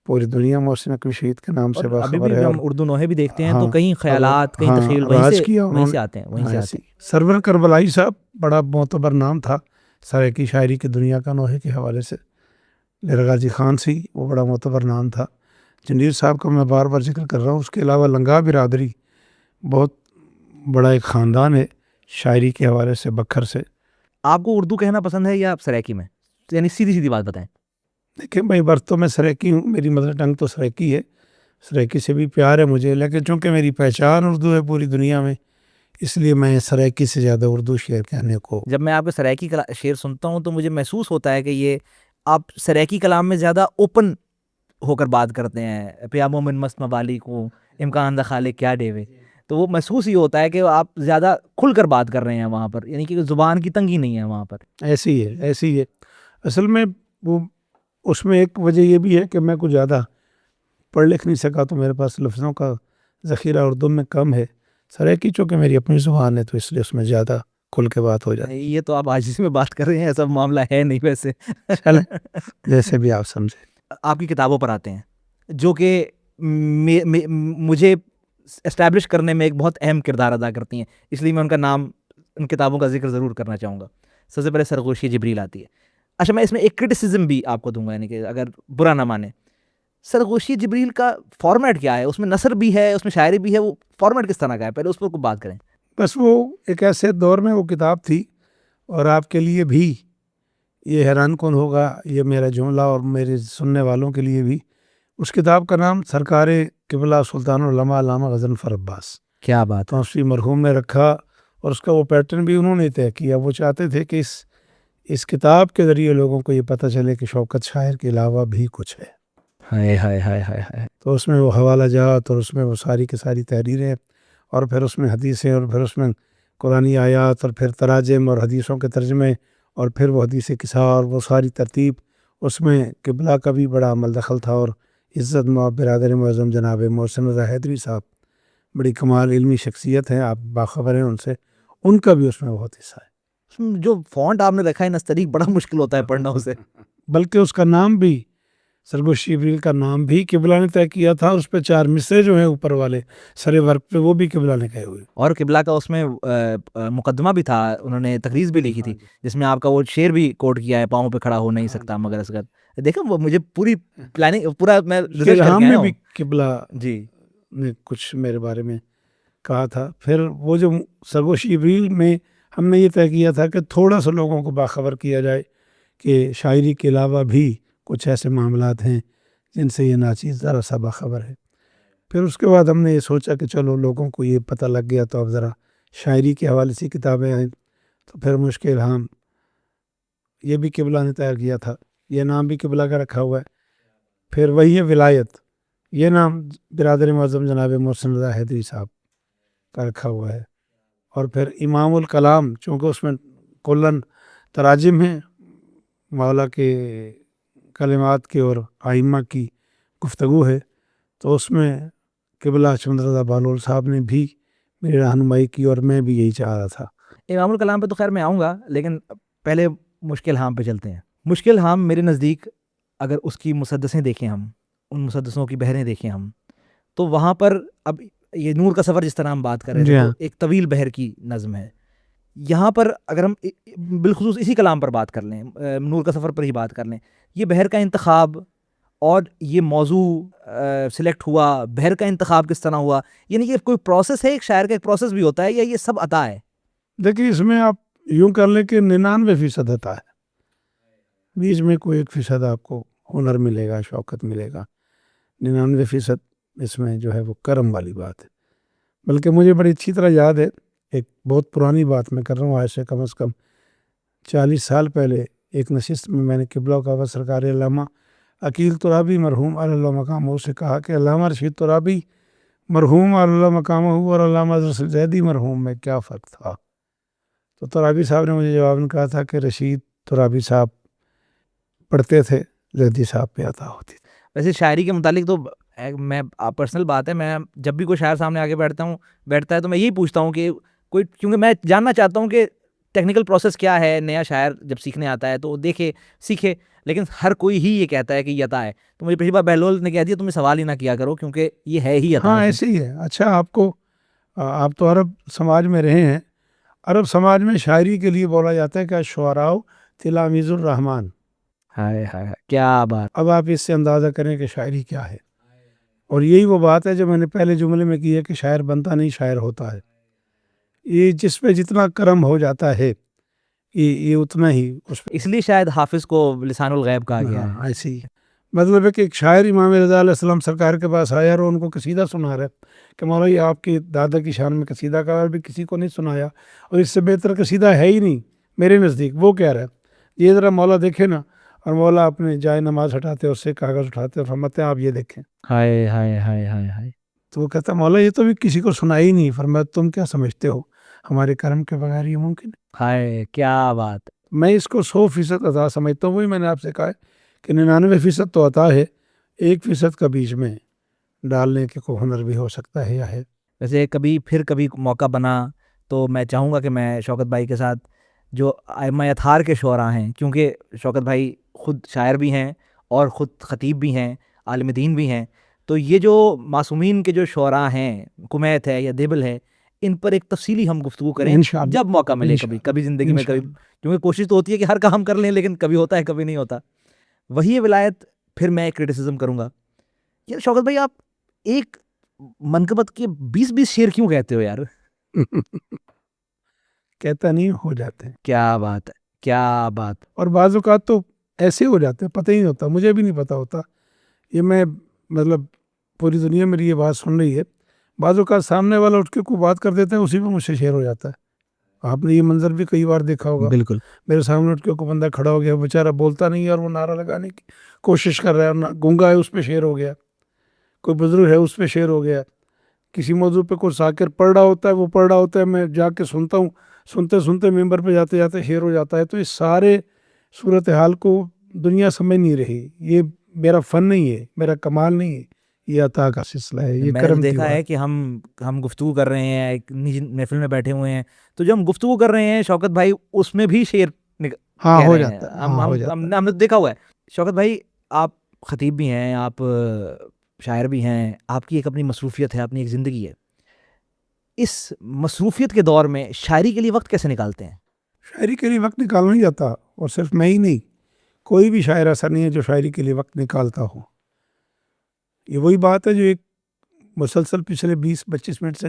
پوری دنیا محسن نقوی شہید کے نام سے اور ابھی باخبر بھی ہے، اور ہم اردو نوحے بھی دیکھتے ہیں تو ہاں کہیں خیالات، کہیں ہاں تخیل راج کیا انہوں وہیں نے، سے آتے ہیں، وہیں سے آتے ہیں۔ سرور کربلائی صاحب بڑا معتبر نام تھا سرائیکی شاعری کی دنیا کا نوحے کے حوالے سے، لرغازی خان سی وہ بڑا معتبر نام تھا، جنیر صاحب کا میں بار بار ذکر کر رہا ہوں، اس کے علاوہ لنگا برادری بہت بڑا ایک خاندان ہے شاعری کے حوالے سے بکھر سے۔ آپ کو اردو کہنا پسند ہے یا سرائیکی میں؟ یعنی سیدھی سیدھی بات بتائیں۔ دیکھیں بھائی، برت تو میں سرائیکی ہوں، میری مدر ٹنگ تو سرائیکی ہے، سرائیکی سے بھی پیار ہے مجھے، لیکن چونکہ میری پہچان اردو ہے پوری دنیا میں، اس لیے میں سرائیکی سے زیادہ اردو شعر کہنے کو۔ جب میں آپ کے سرائیکی شعر سنتا ہوں تو مجھے محسوس ہوتا ہے کہ یہ آپ سرائیکی کلام میں زیادہ اوپن ہو کر بات کرتے ہیں، پیامو من مست موالی کو امکان دا خالق کیا ڈیوے، تو وہ محسوس ہی ہوتا ہے کہ آپ زیادہ کھل کر بات کر رہے ہیں وہاں پر، یعنی کہ زبان کی تنگی نہیں ہے وہاں پر۔ ایسی ہے، ایسی ہے اصل میں، وہ اس میں ایک وجہ یہ بھی ہے کہ میں کچھ زیادہ پڑھ لکھ نہیں سکا تو میرے پاس لفظوں کا ذخیرہ اردو میں کم ہے، سرائیکی چونکہ میری اپنی زبان ہے تو اس لیے اس میں زیادہ کھل کے بات ہو جاتی ہے۔ یہ تو آپ عاجزی میں بات کر رہے ہیں، ایسا معاملہ ہے نہیں ویسے۔ چلیں جیسے بھی آپ سمجھیں۔ آپ کی کتابوں پر آتے ہیں جو کہ مجھے اسٹیبلش کرنے میں ایک بہت اہم کردار ادا کرتی ہیں، اس لیے میں ان کا نام، ان کتابوں کا ذکر ضرور کرنا چاہوں گا۔ سب سے پہلے سرگوشی جبریل آتی ہے۔ اچھا، میں اس میں ایک کرٹیسزم بھی آپ کو دوں گا، یعنی کہ اگر برا نہ مانے، سرگوشی جبریل کا فارمیٹ کیا ہے؟ اس میں نثر بھی ہے، اس میں شاعری بھی ہے، وہ فارمیٹ کس طرح کا ہے؟ پہلے اس پر کوئی بات کریں۔ بس وہ ایک ایسے دور میں وہ کتاب تھی، اور آپ کے لیے بھی یہ حیران کن ہوگا یہ میرا جملہ اور میرے سننے والوں کے لیے بھی، اس کتاب کا نام سرکار قبلہ سلطان العلماء علامہ غضنفر عباس کیا بات ہے! توسیع مرحوم نے رکھا، اور اس کا وہ پیٹرن بھی انہوں نے طے کیا۔ وہ چاہتے تھے کہ اس کتاب کے ذریعے لوگوں کو یہ پتہ چلے کہ شوکت شاعر کے علاوہ بھی کچھ ہے۔ ہائے ہائے ہائے ہائے ہائے! تو اس میں وہ حوالہ جات، اور اس میں وہ ساری کی ساری تحریریں، اور پھر اس میں حدیثیں، اور پھر اس میں قرآنی آیات، اور پھر تراجم اور حدیثوں کے ترجمے، اور پھر وہ حدیث قصہ، اور وہ ساری ترتیب، اس میں قبلہ کا بھی بڑا عمل دخل تھا، اور عزت مآب برادر معظم جناب محسن رضا حیدری صاحب بڑی کمال علمی شخصیت ہیں، آپ باخبر ہیں ان سے، ان کا بھی اس میں بہت حصہ ہے۔ جو فونٹ آپ نے رکھا ہے نستعلیق، بڑا مشکل ہوتا ہے پڑھنا اسے۔ بلکہ اس کا نام بھی، سرگوشی جبریل کا نام بھی قبلہ نے طے کیا تھا، اس پہ 4 مصرے جو ہیں اوپر والے سرے ورق پہ، وہ بھی قبلہ نے کہے ہوئے۔ اور قبلہ کا اس میں مقدمہ بھی تھا، انہوں نے تقریض بھی لکھی تھی جس میں آپ کا وہ شعر بھی کوٹ کیا ہے، پاؤں پہ کھڑا ہو نہیں سکتا مگر اصغر۔ دیکھیں وہ مجھے پوری پلاننگ، پورا میں ریسرچ کر کے ہم آیا نے ہوں۔ بھی قبلہ جی نے کچھ میرے بارے میں کہا تھا۔ پھر وہ جو سرگوشی جبریل میں ہم نے یہ طے کیا تھا کہ تھوڑا سا لوگوں کو باخبر کیا جائے کہ شاعری کے علاوہ بھی کچھ ایسے معاملات ہیں جن سے یہ ناچیز ذرا سا باخبر ہے۔ پھر اس کے بعد ہم نے یہ سوچا کہ چلو لوگوں کو یہ پتہ لگ گیا تو اب ذرا شاعری کے حوالے سے کتابیں آئیں، تو پھر مشک الہام یہ بھی قبلہ نے تیار کیا تھا، یہ نام بھی قبلہ کا رکھا ہوا ہے. پھر وہی ہے ولایت، یہ نام برادر معظم جناب محسن رضا حیدری صاحب کا رکھا ہوا ہے. اور پھر امام الکلام، چونکہ اس میں کلن تراجم ہیں مولا کے کلمات کے اور آئمہ کی گفتگو ہے، تو اس میں قبلہ حشمت رضا بہلول صاحب نے بھی میری رہنمائی کی اور میں بھی یہی چاہ رہا تھا. امام الکلام پہ تو خیر میں آؤں گا، لیکن پہلے مشکل ہام پہ چلتے ہیں. مشکل ہام میرے نزدیک اگر اس کی مسدسیں دیکھیں ہم، ان مسدسوں کی بحریں دیکھیں ہم، تو وہاں پر اب یہ نور کا سفر جس طرح ہم بات کر رہے جی تھے ہاں. تو ایک طویل بحر کی نظم ہے. یہاں پر اگر ہم بالخصوص اسی کلام پر بات کر لیں، نور کا سفر پر ہی بات کر لیں، یہ بحر کا انتخاب اور یہ موضوع سلیکٹ ہوا، بحر کا انتخاب کس طرح ہوا، یعنی یہ کوئی پروسیس ہے، ایک شاعر کا ایک پروسیس بھی ہوتا ہے، یا یہ سب عطا ہے؟ دیکھیے اس میں آپ یوں کر لیں کہ 99% عطا ہے، بیچ میں کوئی 1% آپ کو ہنر ملے گا، شوکت ملے گا. 99% اس میں جو ہے وہ کرم والی بات ہے. بلکہ مجھے بڑی اچھی طرح یاد ہے، ایک بہت پرانی بات میں کر رہا ہوں، آج سے کم از کم 40 سال پہلے ایک نشست میں نے قبلہ کا سرکار علامہ عقیل ترابی مرحوم اللہ مقام سے کہا کہ علامہ رشید ترابی مرحوم اللہ مقام اور علامہ رسول زیدی مرحوم میں کیا فرق تھا؟ تو ترابی صاحب نے مجھے جواب میں کہا تھا کہ رشید ترابی صاحب پڑھتے تھے، زیدی صاحب پہ عطا ہوتی تھی. ویسے شاعری کے متعلق تو میں پرسنل بات ہے، میں جب بھی کوئی شاعر سامنے آگے بیٹھتا ہے تو میں یہی پوچھتا ہوں کہ کوئی، کیونکہ میں جاننا چاہتا ہوں کہ ٹیکنیکل پروسیس کیا ہے. نیا شاعر جب سیکھنے آتا ہے تو دیکھے سیکھے، لیکن ہر کوئی ہی یہ کہتا ہے کہ یہ عطا ہے. تو مجھے پچھلی بار بہلول نے کہہ دیا تمہیں سوال ہی نہ کیا کرو، کیونکہ یہ ہے ہی عطا. ہاں ایسے ہی ہے. اچھا آپ تو عرب سماج میں رہے ہیں، عرب سماج میں شاعری کے لیے بولا جاتا ہے کہ شعراء تلاميذ الرحمن. ہائے ہائے کیا بات. اب آپ اس سے اندازہ کریں کہ شاعری کیا ہے. اور یہی وہ بات ہے جو میں نے پہلے جملے میں کی ہے کہ شاعر بنتا نہیں، شاعر ہوتا ہے. یہ جس پہ جتنا کرم ہو جاتا ہے یہ اتنا ہی اس پہ. اس لیے شاید حافظ کو لسان الغیب کہا گیا ہے. ہاں ایسے ہی مطلب ہے کہ ایک شاعر امام رضا علیہ السلام سرکار کے پاس آیا اور ان کو قصیدہ سنا رہا ہے کہ مولا یہ آپ کی دادا کی شان میں قصیدہ کا بھی کسی کو نہیں سنایا، اور اس سے بہتر قصیدہ ہے ہی نہیں میرے نزدیک. وہ کہہ رہا ہے یہ ذرا مولا دیکھے نا، اور مولا اپنے جائے نماز ہٹاتے اس سے کاغذ اٹھاتے اور فرماتے ہیں آپ یہ دیکھیں. ہائے ہائے ہائے ہائے ہائے. تو وہ کہتا مولا یہ تو بھی کسی کو سنا ہی نہیں. فرمایا تم کیا سمجھتے ہو ہمارے کرم کے بغیر یہ ممکن ہے؟ ہائے کیا بات. میں اس کو 100% عطا سمجھتا ہوں. وہی میں نے آپ سے کہا ہے کہ 99% تو عطا ہے، 1% کا بیچ میں ڈالنے کے کو ہنر بھی ہو سکتا ہے یا ہے. ویسے کبھی موقع بنا تو میں چاہوں گا کہ میں شوکت بھائی کے ساتھ جو ائمہ اطہار کے شعراء ہیں، کیونکہ شوکت بھائی خود شاعر بھی ہیں اور خود خطیب بھی ہیں، عالم دین بھی ہیں، تو یہ جو معصومین کے جو شعراء ہیں، کمیت ہے یا دیبل ہے، ان پر ایک تفصیلی ہم گفتگو کریں انشاءاللہ جب موقع ملے. کبھی زندگی میں کبھی، کیونکہ کوشش تو ہوتی ہے کہ ہر کام کر لیں، لیکن کبھی ہوتا ہے کبھی نہیں ہوتا. وہی ہے ولایت. پھر میں ایک کرٹیسزم کروں گا یار شوکت بھائی، آپ ایک منقبت کے 20 شعر کیوں کہتے ہو یار؟ کہتا نہیں ہو جاتے ہیں. کیا بات ہے کیا بات. اور بعض اوقات تو ایسے ہو جاتے ہیں پتہ ہی نہیں ہوتا، مجھے بھی نہیں پتہ ہوتا. یہ میں مطلب پوری دنیا میری یہ بات سن رہی ہے، بعض اوقات سامنے والا اٹھ کے کوئی بات کر دیتا ہے، اسی پہ مجھ سے شعر ہو جاتا ہے. آپ نے یہ منظر بھی کئی بار دیکھا ہوگا. بالکل. میرے سامنے اٹھ کے کوئی بندہ کھڑا ہو گیا، بیچارہ بولتا نہیں ہے اور وہ نعرہ لگانے کی کوشش کر رہا ہے، اور گونگا ہے اس پہ شعر ہو گیا. کوئی بزرگ ہے اس پہ شعر ہو گیا. کسی موضوع پہ کوئی ساکر پڑھ رہا ہوتا ہے، وہ پڑھ رہا ہوتا ہے، میں جا کے سنتا ہوں، سنتے سنتے ممبر پہ جاتے جاتے شعر ہو جاتا ہے. تو اس سارے صورتحال کو دنیا سمجھ نہیں رہی. یہ میرا فن نہیں ہے، میرا کمال نہیں ہے، یہ عطا کا سلسلہ ہے، یہ میں نے کرم کی دیکھا بات. ہے کہ ہم گفتگو کر رہے ہیں، ایک نجی محفل میں بیٹھے ہوئے ہیں، تو جو ہم گفتگو کر رہے ہیں شوکت بھائی اس میں بھی شعر ہاں کہہ ہو رہے ہیں. جاتا ہے، ہاں ہو جاتا ہے. ہم نے دیکھا ہوا ہے. شوکت بھائی آپ خطیب بھی ہیں، آپ شاعر بھی ہیں، آپ کی ایک اپنی مصروفیت ہے، اپنی ایک زندگی ہے. اس مصروفیت کے دور میں شاعری کے لیے وقت کیسے نکالتے ہیں؟ شاعری کے لیے وقت نکالنا نہیں جاتا، اور صرف میں ہی نہیں، کوئی بھی شاعر ایسا نہیں ہے جو شاعری کے لیے وقت نکالتا ہو. یہ وہی بات ہے جو ایک مسلسل پچھلے 20-25 منٹ سے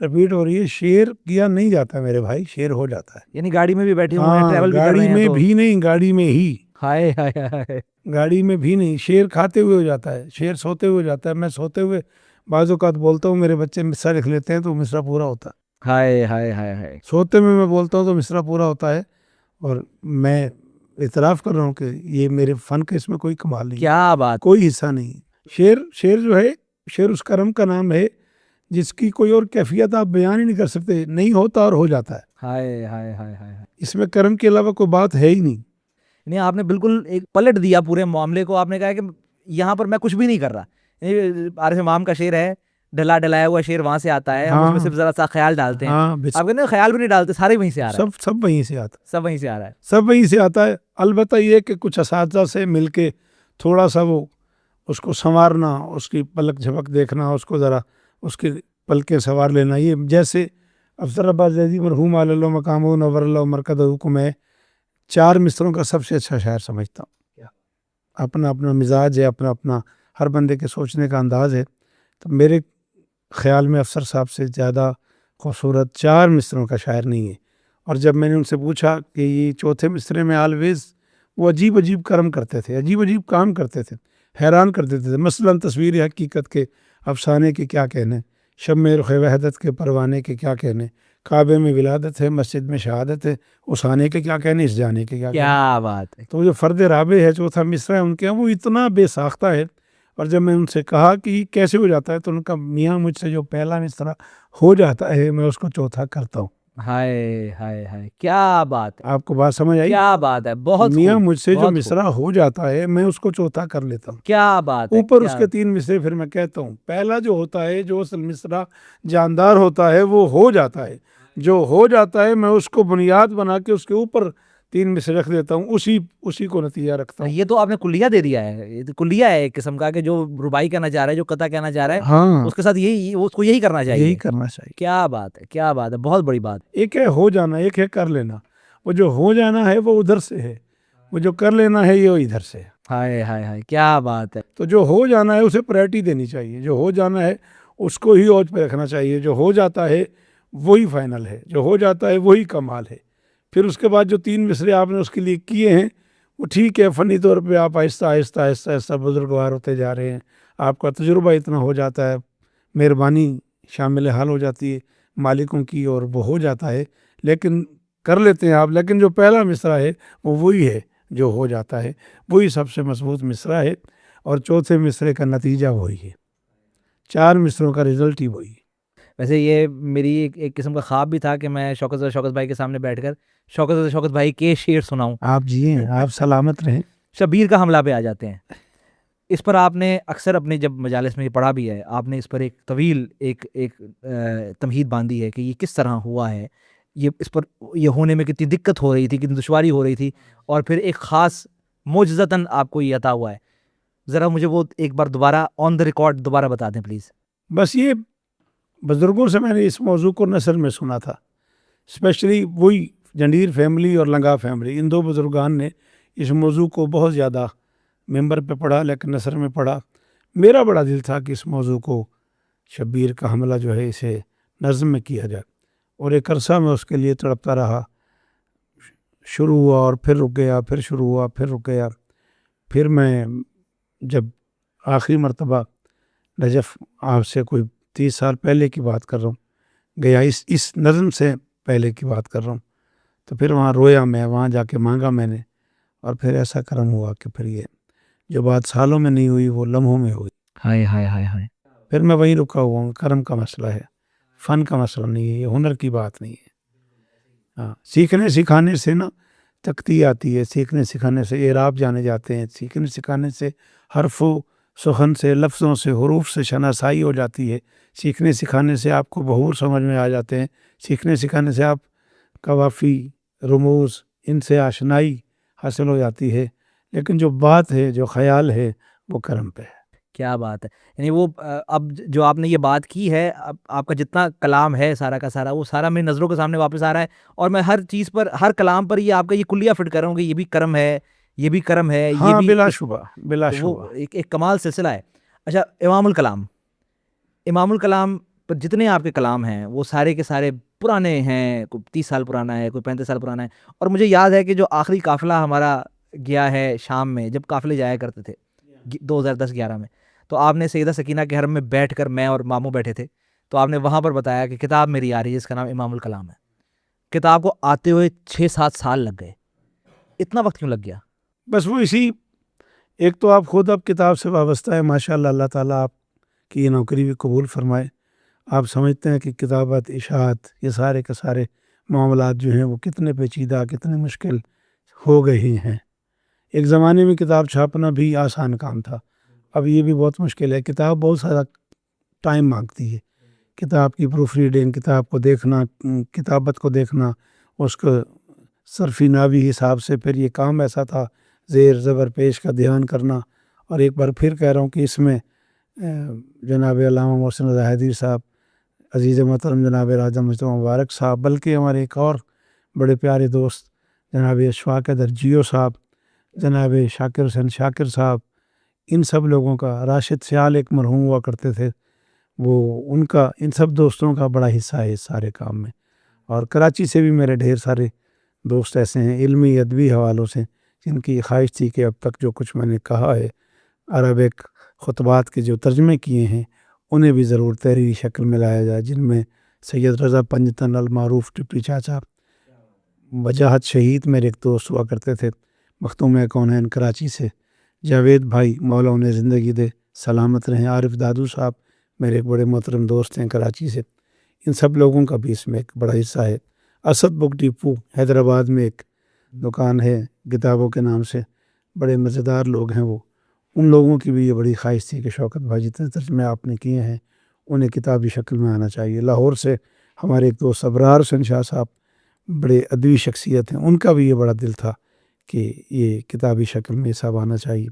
رپیٹ ہو رہی ہے. شعر کیا نہیں جاتا میرے بھائی، شعر ہو جاتا ہے. یعنی گاڑی میں بھی بیٹھے ہوئے ہیں، ٹریول بھی کر رہے گاڑی ہیں میں تو بھی نہیں، گاڑی میں ہی. ہائے ہائے ہائے. گاڑی میں بھی نہیں. شعر کھاتے ہوئے ہو جاتا ہے، شعر سوتے ہوئے ہو جاتا ہے. میں سوتے ہوئے بعض اوقات بولتا ہوں، میرے بچے مصرع لکھ لیتے ہیں تو مصرع پورا ہوتا ہے. ہائے ہائے ہائے ہائے، سوتے میں بولتا ہوں تو مصرع پورا ہوتا ہے، اور میں اعتراف کر رہا ہوں کہ یہ میرے فن کا اس میں کوئی کمال نہیں، کیا بات، کوئی حصہ نہیں ہے۔ شعر جو ہے، شعر اس کرم کا نام ہے جس کی کوئی اور کیفیت آپ بیان ہی نہیں کر سکتے، نہیں ہوتا اور ہو جاتا ہے، ہائے ہائے ہائے ہائے، اس میں کرم کے علاوہ کوئی بات ہے ہی نہیں۔ نہیں آپ نے بالکل ایک پلٹ دیا پورے معاملے کو، آپ نے کہا کہ یہاں پر میں کچھ بھی نہیں کر رہا۔ عارف امام کا شعر ہے، ڈھلا ڈلایا ہوا شعر وہاں سے آتا ہے، ہم اس میں صرف ذرا سا خیال ڈالتے ہیں۔ ہاں آپ کہتے ہیں خیال بھی نہیں ڈالتے، سارے وہیں سے آ رہا ہے، سب وہیں سے آتا ہے، سب وہیں سے آ رہا ہے۔ سب وہیں سے آتا ہے۔ البتہ یہ کہ کچھ اساتذہ سے مل کے تھوڑا سا وہ اس کو سنوارنا، اس کی پلک جھپک دیکھنا، اس کو ذرا اس کی پلکیں سنوار لینا، یہ جیسے افضل عباس زیدی مرحوم علی اللہ مقامہ نور اللہ مرکزہ کو میں 4 مصروں کا سب سے اچھا شاعر سمجھتا ہوں۔ اپنا اپنا مزاج ہے، اپنا اپنا ہر بندے کے سوچنے کا انداز ہے، تو میرے خیال میں افسر صاحب سے زیادہ خوبصورت 4 مصروں کا شاعر نہیں ہے۔ اور جب میں نے ان سے پوچھا کہ یہ چوتھے مصرے میں آلویز، وہ عجیب عجیب کرم کرتے تھے، عجیب عجیب کام کرتے تھے، حیران کر دیتے تھے۔ مثلاً تصویر حقیقت کے افسانے کے کیا کہنے، شمع رخ وحدت کے پروانے کے کیا کہنے، کعبے میں ولادت ہے، مسجد میں شہادت ہے، اس آنے کے کیا کہنے، اس جانے کے کیا کہنے۔ کیا بات ہے، تو جو فرد رابع ہے، چوتھا مصرع ہے ان کے، وہ اتنا بے ساختہ ہے۔ اور جب میں ان سے کہا کہ یہ کیسے ہو جاتا ہے، تو ان کا میاں مجھ سے جو پہلا مصرع ہو جاتا ہے میں اس کو چوتھا کرتا ہوں۔ ہائے ہائے ہائے، کیا بات ہے، آپ کو بات سمجھ آئی؟ کیا بات ہے، بہت میاں خوب، مجھ سے جو بہت خوب، مصرع ہو جاتا ہے میں اس کو چوتھا کر لیتا ہوں۔ کیا بات ہے، اوپر اس کیا کے 3 مصرے پھر میں کہتا ہوں۔ پہلا جو ہوتا ہے، جو اصل مصرع جاندار ہوتا ہے، وہ ہو جاتا ہے، جو ہو جاتا ہے میں اس کو بنیاد بنا کے اس کے اوپر 3 مصرے رکھ دیتا ہوں، اسی کو نتیجہ رکھتا ہوں۔ یہ تو آپ نے کلیہ دے دیا ہے، یہ تو کلیہ ہے ایک قسم کا، کہ جو ربائی کہنا چاہ رہا ہے، جو قطع کہنا چاہ رہا ہے، ہاں، اس کے ساتھ یہی، اس کو یہی کرنا چاہیے۔ یہی کرنا چاہیے۔ کیا بات ہے، کیا بات ہے، بہت بڑی بات۔ ایک ہے ہو جانا، ایک ہے کر لینا۔ وہ جو ہو جانا ہے وہ ادھر سے ہے، وہ جو کر لینا ہے یہ ادھر سے ہے۔ ہائے ہائے ہائے، کیا بات ہے، تو جو ہو جانا ہے اسے پریورٹی دینی چاہیے، جو ہو جانا ہے اس کو ہی اوج پہ رکھنا چاہیے، جو ہو جاتا ہے وہی فائنل ہے، جو ہو جاتا ہے وہی کمال ہے۔ پھر اس کے بعد جو 3 مصرے آپ نے اس کے لیے کیے ہیں وہ ٹھیک ہے، فنی طور پہ آپ آہستہ آہستہ آہستہ آہستہ بزرگوار ہوتے جا رہے ہیں، آپ کا تجربہ اتنا ہو جاتا ہے، مہربانی شامل حال ہو جاتی ہے مالکوں کی، اور وہ ہو جاتا ہے، لیکن کر لیتے ہیں آپ۔ لیکن جو پہلا مصرع ہے وہ وہی ہے جو ہو جاتا ہے، وہی سب سے مضبوط مصرع ہے، اور چوتھے مصرے کا نتیجہ وہی ہے، 4 مصروں کا رزلٹ ہی وہی ہے۔ ویسے یہ میری ایک قسم کا خواب بھی تھا کہ میں شوکت بھائی کے سامنے بیٹھ کر شوکت بھائی کے شعر سناؤں۔ آپ جیئیں، آپ سلامت رہیں۔ شبیر کا حملہ پہ آ جاتے ہیں، اس پر آپ نے اکثر اپنے جب مجالس میں یہ پڑھا بھی ہے، آپ نے اس پر ایک طویل ایک تمہید باندھی ہے کہ یہ کس طرح ہوا ہے، یہ اس پر یہ ہونے میں کتنی دقت ہو رہی تھی، کتنی دشواری ہو رہی تھی، اور پھر ایک خاص معجزتاً آپ کو یہ عطا ہوا ہے۔ ذرا مجھے وہ ایک بار دوبارہ آن دا ریکارڈ دوبارہ بتا دیں پلیز۔ بس یہ بزرگوں سے میں نے اس موضوع کو نثر میں سنا تھا، اسپیشلی وہی جنڈیر فیملی اور لنگا فیملی، ان 2 بزرگان نے اس موضوع کو بہت زیادہ ممبر پہ پڑھا، لیکن نثر میں پڑھا۔ میرا بڑا دل تھا کہ اس موضوع کو، شبیر کا حملہ جو ہے، اسے نظم میں کیا جائے، اور ایک عرصہ میں اس کے لیے تڑپتا رہا۔ شروع ہوا اور پھر رک گیا، پھر شروع ہوا پھر رک گیا۔ پھر میں جب آخری مرتبہ نجف، آپ سے کوئی 30 سال پہلے کی بات کر رہا ہوں، گیا، اس نظم سے پہلے کی بات کر رہا ہوں، تو پھر وہاں رویا، میں وہاں جا کے مانگا میں نے، اور پھر ایسا کرم ہوا کہ پھر یہ جو بات سالوں میں نہیں ہوئی وہ لمحوں میں ہوئی۔ ہائے ہائے ہائے ہائے، پھر میں وہیں رکا ہوا ہوں۔ کرم کا مسئلہ ہے، فن کا مسئلہ نہیں ہے، یہ ہنر کی بات نہیں ہے۔ ہاں، سیکھنے سکھانے سے نا تختی آتی ہے، سیکھنے سکھانے سے اعراب جانے جاتے ہیں، سیکھنے سکھانے سے حرف و سخن سے، لفظوں سے، حروف سے شناسائی ہو جاتی ہے، سیکھنے سکھانے سے آپ کو بہور سمجھ میں آ جاتے ہیں، سیکھنے سکھانے سے آپ قوافی، رموز، ان سے آشنائی حاصل ہو جاتی ہے۔ لیکن جو بات ہے، جو خیال ہے، وہ کرم پہ ہے۔ کیا بات ہے، یعنی وہ اب جو آپ نے یہ بات کی ہے، اب آپ کا جتنا کلام ہے سارا کا سارا، وہ سارا میری نظروں کے سامنے واپس آ رہا ہے، اور میں ہر چیز پر، ہر کلام پر یہ آپ کا یہ کلیہ فٹ کر رہا ہوں کہ یہ بھی کرم ہے، یہ بھی کرم ہے، یہ ہاں، بھی بلا شبہ، بلا تو شبہ۔ وہ ایک کمال سلسلہ ہے۔ اچھا، امام الکلام پر جتنے آپ کے کلام ہیں وہ سارے کے سارے پرانے ہیں، کوئی 30 سال پرانا ہے، کوئی 35 سال پرانا ہے، اور مجھے یاد ہے کہ جو آخری قافلہ ہمارا گیا ہے شام میں، جب قافلے جایا کرتے تھے 2010-11 میں، تو آپ نے سیدہ سکینہ کے حرم میں بیٹھ کر، میں اور ماموں بیٹھے تھے، تو آپ نے وہاں پر بتایا کہ کتاب میری آ رہی ہے جس کا نام امام الکلام ہے. کتاب کو آتے ہوئے 6-7 سال لگ گئے. اتنا وقت کیوں لگ گیا؟ بس وہ اسی، ایک تو آپ خود اب کتاب سے وابستہ ہے ماشاء اللہ، اللہ تعالیٰ آپ کی یہ نوکری بھی قبول فرمائے. آپ سمجھتے ہیں کہ کتابت، اشاعت، یہ سارے کے سارے معاملات جو ہیں وہ کتنے پیچیدہ، کتنے مشکل ہو گئے ہیں. ایک زمانے میں کتاب چھاپنا بھی آسان کام تھا، اب یہ بھی بہت مشکل ہے. کتاب بہت سارا ٹائم مانگتی ہے. کتاب کی پروف ریڈنگ، کتاب کو دیکھنا، کتابت کو دیکھنا، اس کو صرفی ناوی حساب سے، پھر یہ کام ایسا تھا زیر زبر پیش کا دھیان کرنا. اور ایک بار پھر کہہ رہا ہوں کہ اس میں جناب علامہ محسن رضا حیدری صاحب، عزیز محترم جناب راجہ مجتبیٰ مبارک صاحب، بلکہ ہمارے ایک اور بڑے پیارے دوست جناب اشفاق حیدر جیو صاحب، جناب شاکر حسین شاکر صاحب، ان سب لوگوں کا، راشد سیال ایک مرحوم ہوا کرتے تھے، وہ ان کا، ان سب دوستوں کا بڑا حصہ ہے اس سارے کام میں. اور کراچی سے بھی میرے ڈھیر سارے دوست ایسے ہیں علمی ادبی حوالوں سے جن کی خواہش تھی کہ اب تک جو کچھ میں نے کہا ہے عربک خطبات کے جو ترجمے کیے ہیں انہیں بھی ضرور تحریری شکل میں لایا جائے، جن میں سید رضا پنجتن المعروف ٹپی چاچا، وجاہت شہید میرے ایک دوست ہوا کرتے تھے مختوم کونین کراچی سے، جاوید بھائی مولا انہیں زندگی دے سلامت رہیں، عارف دادو صاحب میرے ایک بڑے محترم دوست ہیں کراچی سے. ان سب لوگوں کا بھی اس میں ایک بڑا حصہ ہے. اسد بک ڈپو حیدرآباد میں ایک دکان ہے کتابوں کے نام سے، بڑے مزیدار لوگ ہیں وہ، ان لوگوں کی بھی یہ بڑی خواہش تھی کہ شوکت بھائی جتنے ترجمے آپ نے کیے ہیں انہیں کتابی شکل میں آنا چاہیے. لاہور سے ہمارے ایک دوست ابرار حسین شاہ صاحب بڑے ادبی شخصیت ہیں، ان کا بھی یہ بڑا دل تھا کہ یہ کتابی شکل میں سب آنا چاہیے.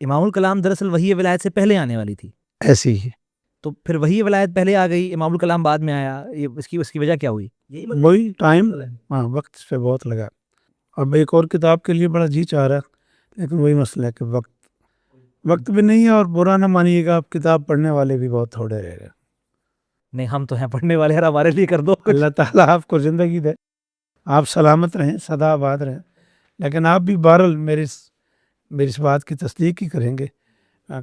امام الکلام دراصل وحی ولایت سے پہلے آنے والی تھی، ایسے ہی تو پھر وحی ولایت پہلے آ گئی، امام الکلام بعد میں آیا. یہ اس کی وجہ کیا ہوئی؟ وہی ٹائم، ہاں وقت اس پہ بہت لگا. اب ایک اور کتاب کے لیے بڑا جی چاہ رہا ہے، لیکن وہی مسئلہ ہے کہ وقت بھی نہیں ہے. اور برا نہ مانیے گا، آپ کتاب پڑھنے والے بھی بہت تھوڑے رہ گئے. نہیں ہم تو ہیں پڑھنے والے، یار ہمارے لیے کر دو کچھ. اللہ تعالیٰ آپ کو زندگی دے، آپ سلامت رہیں، سدا آباد رہیں. لیکن آپ بھی بہرحال میری اس بات کی تصدیق ہی کریں گے،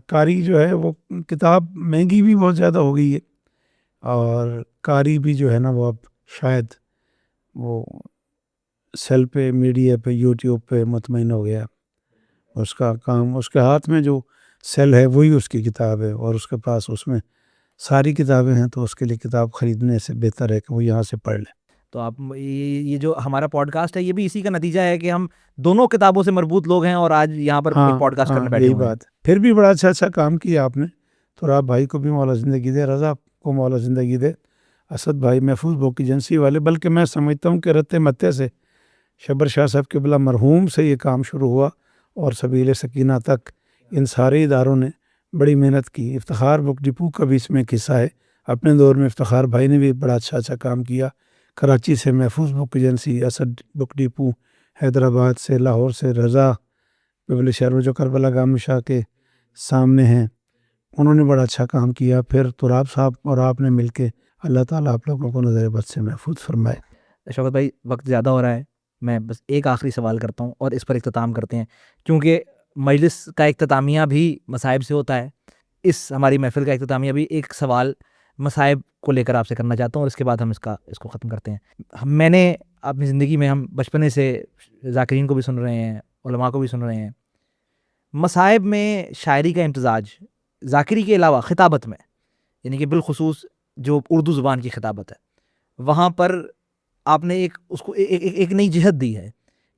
قاری جو ہے وہ کتاب مہنگی بھی بہت زیادہ ہو گئی ہے، اور قاری بھی جو ہے نا وہ اب شاید وہ سیل پہ، میڈیا پہ، یوٹیوب پہ مطمئن ہو گیا. اس کا کام، اس کے ہاتھ میں جو سیل ہے وہی اس کی کتاب ہے، اور اس کے پاس اس میں ساری کتابیں ہیں، تو اس کے لیے کتاب خریدنے سے بہتر ہے کہ وہ یہاں سے پڑھ لیں. تو آپ یہ جو ہمارا پوڈ کاسٹ ہے یہ بھی اسی کا نتیجہ ہے کہ ہم دونوں کتابوں سے مربوط لوگ ہیں اور آج یہاں پر ایک پوڈ کاسٹ کرنے بیٹھے یہی ہوئے ہیں. بات. پھر بھی بڑا اچھا کام کیا آپ نے. تو آپ بھائی کو بھی مولا زندگی دے، رضا کو مولا زندگی دے، اسد بھائی محفوظ بک ایجنسی والے. بلکہ میں سمجھتا ہوں کہ رتے متے سے شبر شاہ صاحب قبلہ مرحوم سے یہ کام شروع ہوا، اور سبیل سکینہ تک ان سارے اداروں نے بڑی محنت کی. افتخار بک ڈپو کا بھی اس میں قصہ ہے. اپنے دور میں افتخار بھائی نے بھی بڑا اچھا کام کیا. کراچی سے Mahfooz book agency, Asad book depot Hyderabad سے، لاہور سے رضا پبلشر جو کربلا گام شاہ کے سامنے ہیں، انہوں نے بڑا اچھا کام کیا. پھر تراب صاحب اور آپ نے مل کے، اللہ تعالیٰ آپ لوگوں کو نظر بد سے محفوظ فرمائے. شوکت بھائی وقت زیادہ ہو رہا ہے، میں بس ایک آخری سوال کرتا ہوں اور اس پر اختتام کرتے ہیں، کیونکہ مجلس کا اختتامیہ بھی مصائب سے ہوتا ہے. اس ہماری محفل کا اختتامیہ بھی ایک سوال مصائب کو لے کر آپ سے کرنا چاہتا ہوں، اور اس کے بعد ہم اس کو ختم کرتے ہیں. میں نے اپنی زندگی میں، ہم بچپنے سے ذاکرین کو بھی سن رہے ہیں، علماء کو بھی سن رہے ہیں، مصائب میں شاعری کا امتزاج ذاکری کے علاوہ خطابت میں، یعنی کہ بالخصوص جو اردو زبان کی خطابت ہے، وہاں پر آپ نے اس کو ایک نئی جہت دی ہے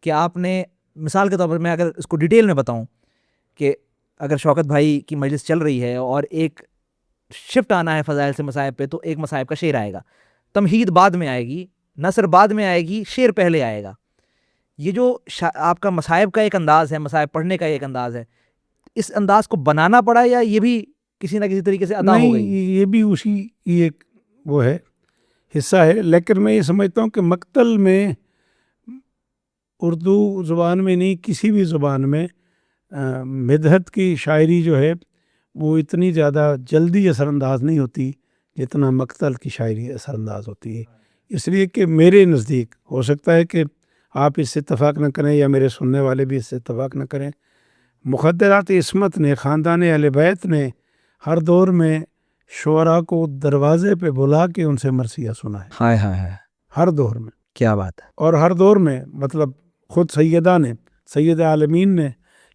کہ آپ نے، مثال کے طور پر میں اگر اس کو ڈیٹیل میں بتاؤں کہ اگر شوکت بھائی کی مجلس چل رہی ہے اور ایک شفٹ آنا ہے فضائل سے مصائب پہ، تو ایک مصائب کا شعر آئے گا، تمہید بعد میں آئے گی، نثر بعد میں آئے گی، شعر پہلے آئے گا. یہ جو آپ کا مصائب کا ایک انداز ہے، مصائب پڑھنے کا ایک انداز ہے، اس انداز کو بنانا پڑا یا یہ بھی کسی نہ کسی طریقے سے ادا ہو گئی؟ نہیں، یہ بھی اسی ایک وہ ہے، حصہ ہے. لیکن میں یہ سمجھتا ہوں کہ مقتل میں اردو زبان میں نہیں، کسی بھی زبان میں مدحت کی شاعری جو ہے وہ اتنی زیادہ جلدی اثر انداز نہیں ہوتی جتنا مقتل کی شاعری اثر انداز ہوتی ہے. اس لیے کہ میرے نزدیک، ہو سکتا ہے کہ آپ اس سے اتفاق نہ کریں یا میرے سننے والے بھی اس سے اتفاق نہ کریں، مخدرات عصمت نے، خاندان اہل بیت نے ہر دور میں شعراء کو دروازے پہ بلا کے ان سے مرثیہ سنا ہے ہائے ہائے ہائے، ہر دور میں. کیا بات ہے. اور ہر دور میں مطلب خود سیدہ نے، سید عالمین نے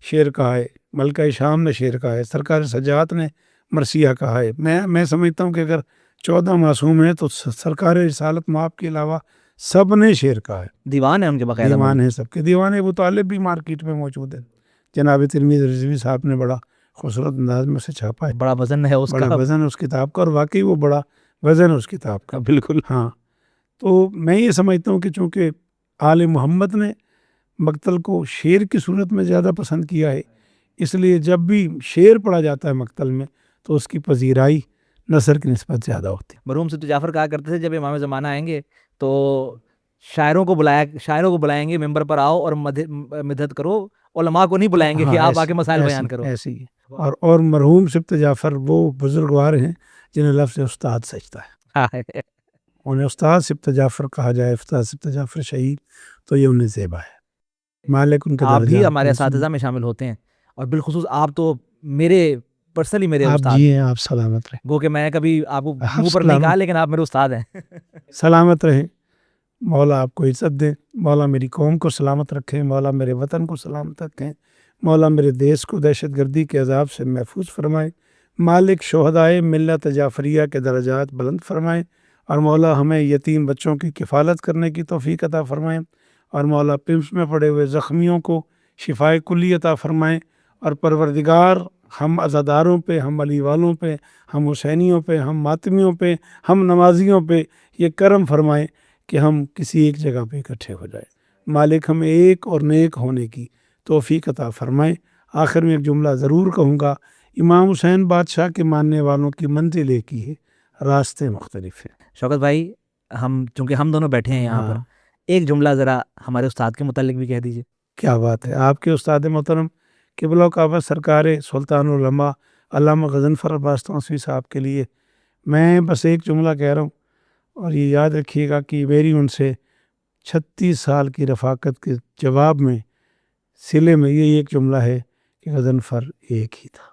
شعر کہا ہے، ملکہ شام نے شعر کہا ہے، سرکار سجاد نے مرثیہ کہا ہے. میں سمجھتا ہوں کہ اگر 14 معصوم ہیں تو سرکار رسالت مآب کے علاوہ سب نے شعر کہا ہے. دیوان ہے ان کے باقاعدہ. دیوان ہیں سب کے. دیوان ابو طالب بھی مارکیٹ میں موجود ہے. جناب ترمذی رضوی صاحب نے بڑا خوبصورت انداز میں سے چھاپا ہے. بڑا وزن ہے اس بڑا کا. وزن ہے اس کتاب کا، اور واقعی وہ بڑا وزن ہے اس کتاب کا. بالکل. ہاں، تو میں یہ سمجھتا ہوں کہ چونکہ آل محمد نے مقتل کو شعر کی صورت میں زیادہ پسند کیا ہے، اس لیے جب بھی شعر پڑھا جاتا ہے مقتل میں تو اس کی پذیرائی نثر کی نسبت زیادہ ہوتی ہے. مرحوم سید جعفر کہا کرتے تھے جب امام زمانہ آئیں گے تو شاعروں کو بلائیں گے، ممبر پر آؤ اور مدد کرو، علماء کو نہیں بلائیں گے کہ آپ آ کے مسائل بیان کرو. ایسی ہی. اور مرحوم سبط جعفر وہ بزرگوار ہیں جنہیں لفظ استاد سجتا ہے. انہیں استاد سبط جعفر کہا جائے، استاد سبط جعفر شہید، تو یہ انہیں زیبا ہے. مالک ان کے آپ بھی درجات ہمارے اساتذہ میں شامل ہوتے ہیں، اور بالخصوص آپ تو پرسنلی میرے آپ استاد. جی ہیں، آپ سلامت رہیں. گو کہ میں کبھی آپ کو منہ پر نہیں کہا، لیکن آپ میرے استاد ہیں. سلامت رہیں. مولا آپ کو عزت دے. مولا میری قوم کو سلامت رکھیں. مولا میرے وطن کو سلامت رکھیں. مولا میرے دیش کو دہشت گردی کے عذاب سے محفوظ فرمائے. مالک شہدائے ملت جعفریہ کے درجات بلند فرمائے. اور مولا ہمیں یتیم بچوں کی کفالت کرنے کی توفیق عطا فرمائیں. اور مولا پمس میں پڑے ہوئے زخمیوں کو شفائے کلی عطا فرمائیں. اور پروردگار ہم عزاداروں پہ، ہم علی والوں پہ، ہم حسینیوں پہ، ہم ماتمیوں پہ، ہم نمازیوں پہ یہ کرم فرمائیں کہ ہم کسی ایک جگہ پہ اکٹھے ہو جائیں. مالک ہمیں ایک اور نیک ہونے کی توفیق عطا فرمائیں. آخر میں ایک جملہ ضرور کہوں گا، امام حسین بادشاہ کے ماننے والوں کی منزل ایک ہی ہے، راستے مختلف ہیں. شوکت بھائی، چونکہ ہم دونوں بیٹھے ہیں یہاں پر، ایک جملہ ذرا ہمارے استاد کے متعلق بھی کہہ دیجیے. کیا بات ہے. آپ کے استاد محترم قبلہ کعبہ سرکار سلطان العلماء علامہ غضنفر عباس توسوی صاحب کے لیے میں بس ایک جملہ کہہ رہا ہوں، اور یہ یاد رکھیے گا کہ میری ان سے 36 سال کی رفاقت کے جواب میں صلے میں یہ ایک جملہ ہے کہ غضنفر ایک ہی تھا.